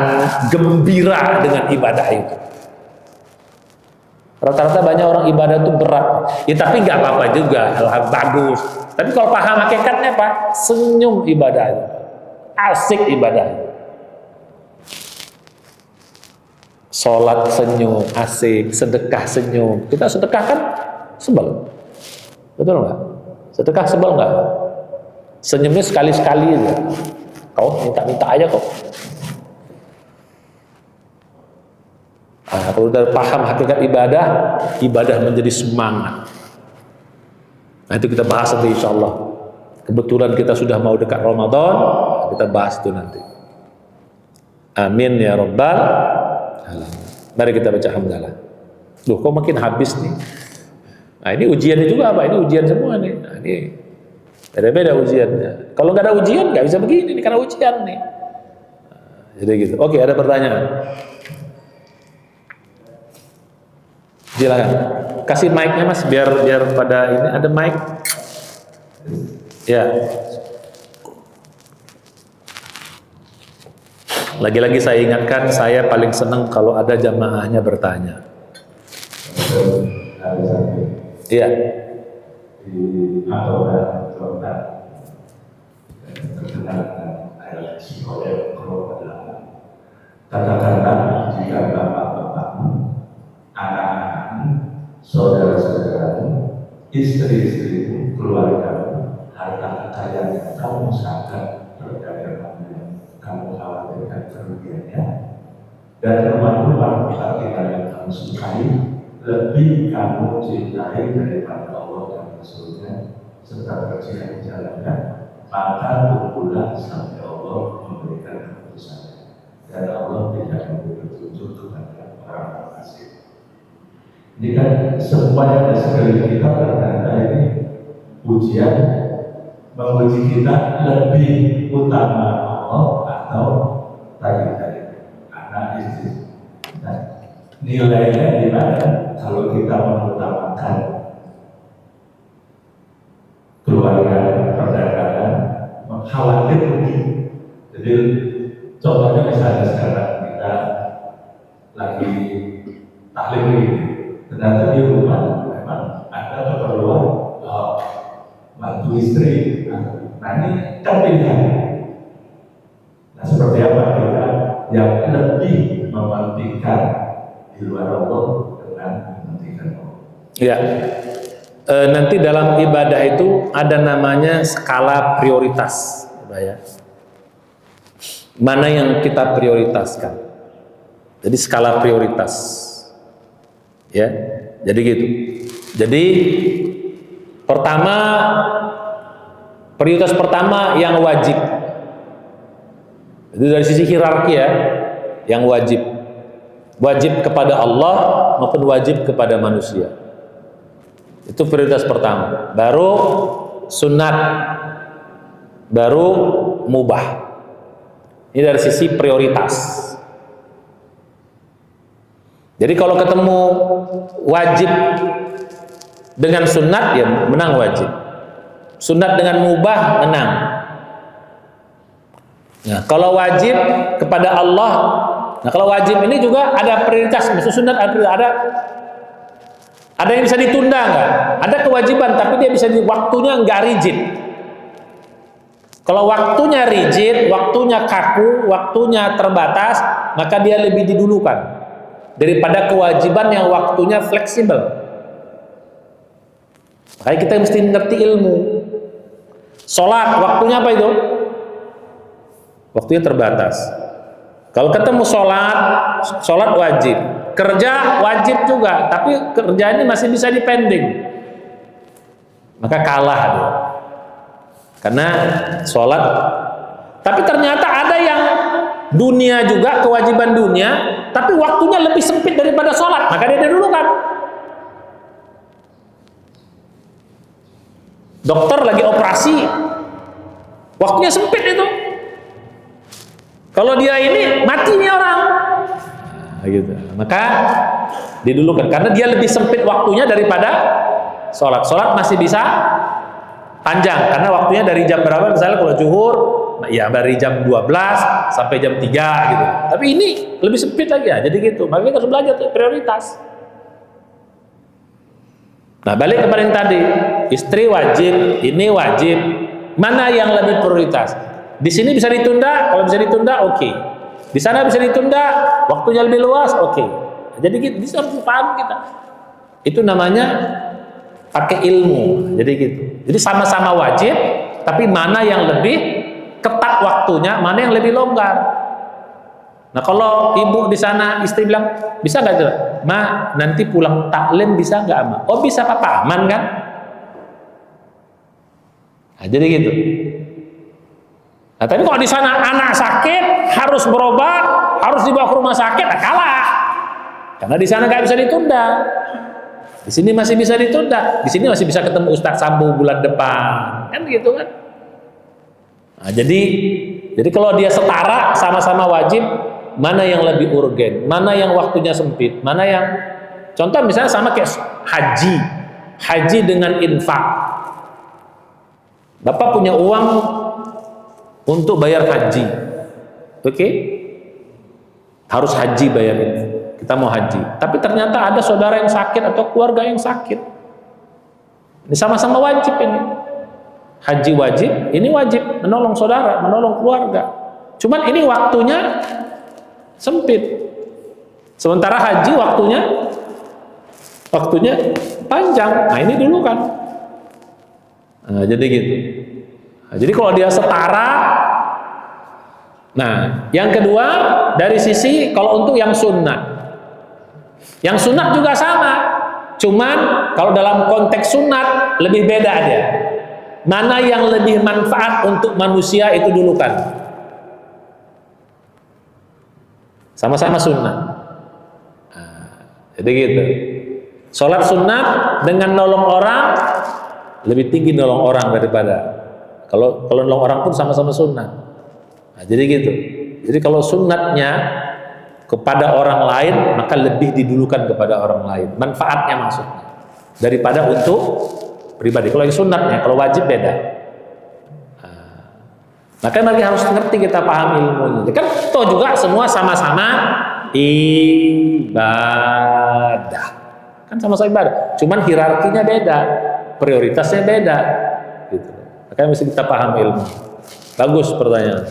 gembira dengan ibadah itu. Rata-rata banyak orang ibadah itu berat, ya tapi nggak apa-apa juga, bagus. Tapi kalau paham hakikatnya Pak, senyum ibadahnya, asik ibadahnya. Sholat senyum, asik, sedekah senyum. Kita sedekah kan sebel, betul nggak? Sedekah sebel nggak? Senyumnya sekali-sekali aja. Kau minta-minta aja kok. Nah, kalau udah paham hakikat ibadah, ibadah menjadi semangat. Nah itu kita bahas nanti insya Allah. Kebetulan kita sudah mau dekat Ramadan, kita bahas itu nanti. Amin ya Rabbal alamin. Mari kita baca hamdalah. Loh kok makin habis nih? Nah ini ujiannya juga apa? Ini ujian semua nih. Nah, ini beda-beda ujiannya. Kalau nggak ada ujian nggak bisa begini nih, karena ujian nih. Nah, jadi gitu. Oke, ada pertanyaan? Silakan. Kasih mic-nya Mas biar pada ini ada mic. Ya. Lagi-lagi saya ingatkan, saya paling senang kalau ada jamaahnya bertanya. Iya. Di Atoran Kota terkenal ayat psikolog adalah katakanlah jika bapak-bapak, anak-anak, saudara-saudaramu, istri-istrimu, keluargamu, harta kekayaan yang kamu sangka perdagangannya, kamu khawatirkan kerugiannya, dan rumah-rumah kebaikan yang kamu sukai lebih kamu cintai daripada Allah dan Rasulnya serta berjihad di jalannya, maka tunggulah sampai Allah memberikan keputusannya, dan Allah tidak memberi petunjuk kepada orang fasik. Ini kan semua yang ada sekeliling kita ternyata ini ujian menguji kita lebih utama Allah atau tadi anak istri. Nah, nilainya di mana kalau kita mengutamakan keluarga, perdagangan, khawatir rugi. Jadi contohnya misalnya sekarang kita lagi taklim ini, ternyata di rumah memang ada keperluan bantu istri. Nah ini kan pilihan. Nah seperti apa kita yang lebih mementingkan di luar Allah dengan mementingkan Allah. Ya. Nanti dalam ibadah itu ada namanya skala prioritas, ya. Mana yang kita prioritaskan. Jadi skala prioritas. Ya. Jadi gitu. Jadi pertama, prioritas pertama yang wajib. Itu dari sisi hierarki ya, yang wajib. Wajib kepada Allah maupun wajib kepada manusia. Itu prioritas pertama. Baru sunat, baru mubah. Ini dari sisi prioritas. Jadi kalau ketemu wajib dengan sunat ya menang wajib. Sunat dengan mubah menang. Nah, kalau wajib kepada Allah, nah kalau wajib ini juga ada prioritas. Maksud sunat ada yang bisa ditunda nggak? Ada kewajiban tapi dia bisa waktunya nggak rigid. Kalau waktunya rigid, waktunya kaku, waktunya terbatas, maka dia lebih didulukan daripada kewajiban yang waktunya fleksibel. Makanya kita mesti ngerti ilmu. Sholat, waktunya apa itu? Waktunya terbatas. Kalau ketemu sholat wajib. Kerja wajib juga, tapi kerja ini masih bisa dipending. Maka kalah dia. Karena sholat. Tapi ternyata ada yang dunia juga, kewajiban dunia, tapi waktunya lebih sempit daripada sholat. Maka dia didulukan. Dokter lagi operasi, waktunya sempit itu. Kalau dia ini mati nih orang. Nah, gitu. Maka didulukan karena dia lebih sempit waktunya daripada Sholat masih bisa panjang karena waktunya dari jam berapa, misalnya kalau zuhur ya dari jam 12 sampai jam 3 gitu. Tapi ini lebih sempit lagi ya, jadi gitu. Makanya harus belajar tuh prioritas. Nah, balik kepada yang tadi, istri wajib, ini wajib. Mana yang lebih prioritas? Di sini bisa ditunda, kalau bisa ditunda oke. Di sana bisa ditunda, waktunya lebih luas, oke. Jadi gitu, bisa harus paham kita. Itu namanya pakai ilmu. Jadi gitu. Jadi sama-sama wajib, tapi mana yang lebih ketat waktunya, mana yang lebih longgar. Nah, kalau ibu di sana istri bilang, bisa nggak tuh? Ma, nanti pulang taklim bisa nggak, Ma? Oh, bisa, Papa, aman kan? Nah, jadi gitu. Nah, tapi kalau di sana anak sakit, harus berobat, harus dibawa ke rumah sakit, nah kalah. Karena di sana nggak bisa ditunda. Di sini masih bisa ditunda. Di sini masih bisa ketemu Ustadz Sambu bulan depan, kan gitu kan? Nah, jadi kalau dia setara, sama-sama wajib, mana yang lebih urgen, mana yang waktunya sempit, mana yang, contoh misalnya sama kayak haji dengan infak. Bapak punya uang untuk bayar haji, oke? Harus haji bayarin, kita mau haji. Tapi ternyata ada saudara yang sakit atau keluarga yang sakit. Ini sama-sama wajib ini. Haji wajib, ini wajib menolong saudara, menolong keluarga. Cuman ini waktunya sempit. Sementara haji waktunya panjang. Nah, ini dulu kan. Nah, jadi gitu. Nah, jadi kalau dia setara, nah, yang kedua dari sisi kalau untuk yang sunnah. Yang sunat juga sama. Cuman kalau dalam konteks sunat lebih beda dia. Mana yang lebih manfaat untuk manusia itu dulu kan. Sama-sama sunnah. Nah, jadi gitu. Sholat sunat dengan nolong orang lebih tinggi nolong orang daripada kalau nolong orang pun sama-sama sunnah. Nah, jadi gitu. Jadi kalau sunnatnya kepada orang lain maka lebih didulukan kepada orang lain. Manfaatnya maksudnya daripada untuk pribadi. Kalau yang sunnatnya, kalau wajib beda. Makanya lagi harus ngerti, kita paham ilmunya. Kan toh juga semua sama-sama ibadah. Kan sama-sama ibadah. Cuman hierarkinya beda, prioritasnya beda. Gitu. Makanya mesti kita paham ilmu. Bagus pertanyaan.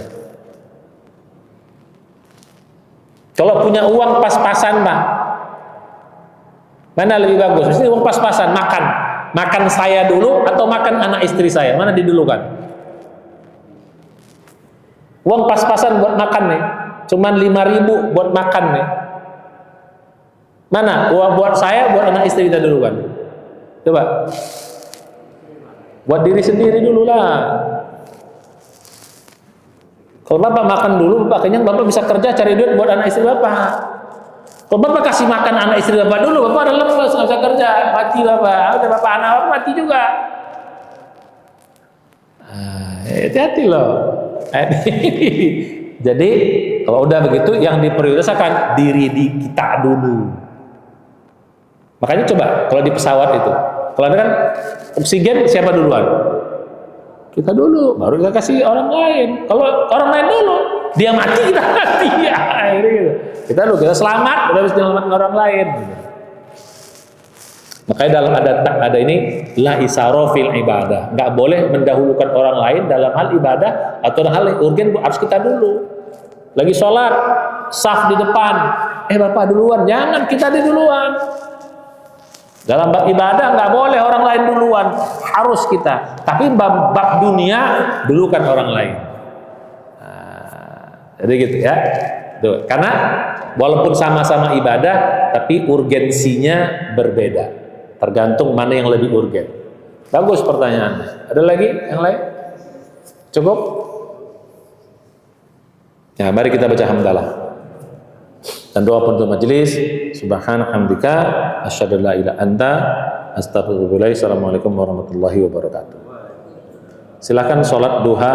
Kalau punya uang pas-pasan, Pak, mana lebih bagus? Mesti uang pas-pasan, makan saya dulu atau makan anak istri saya, mana didulukan? Uang pas-pasan buat makan nih, cuman 5.000 buat makan nih. Mana uang buat saya, buat anak istri kita dulu kan? Coba. Buat diri sendiri dulu lah. Kalau Bapak makan dulu, Bapak kenyang, Bapak bisa kerja cari duit buat anak istri Bapak. Kalau Bapak kasih makan anak istri Bapak dulu, Bapak ada lemes, nggak bisa kerja, mati Bapak. Udah Bapak anak Bapak mati juga. Hati-hati loh. Jadi kalau udah begitu, yang diprioritaskan diri kita dulu. Makanya coba kalau di pesawat itu, kalau ada kan oksigen siapa duluan? Kita dulu, baru kita kasih orang lain. Kalau orang lain dulu, dia mati kita mati ya. Gitu. Kita dulu, kita selamat, udah bisa menyelamatkan orang lain. Makanya dalam ada ini la isara fil ibadah, nggak boleh mendahulukan orang lain dalam hal ibadah atau hal yang urgen, harus kita dulu. Lagi sholat, saf di depan, Bapak duluan, jangan kita di duluan. Dalam bab ibadah nggak boleh orang lain duluan, harus kita. Tapi bab dunia dulukan orang lain. Nah, jadi gitu ya. Tuh, karena walaupun sama-sama ibadah, tapi urgensinya berbeda. Tergantung mana yang lebih urgen. Bagus pertanyaannya. Ada lagi yang lain? Cukup? Ya, mari kita baca hamdalah. Dan doa penutup majelis. Subhanallah, asyhadu an la ilaha illa anta, astaghfiruka. Assalamualaikum warahmatullahi wabarakatuh. Silakan sholat duha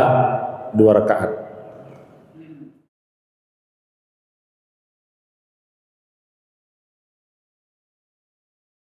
2 rakaat.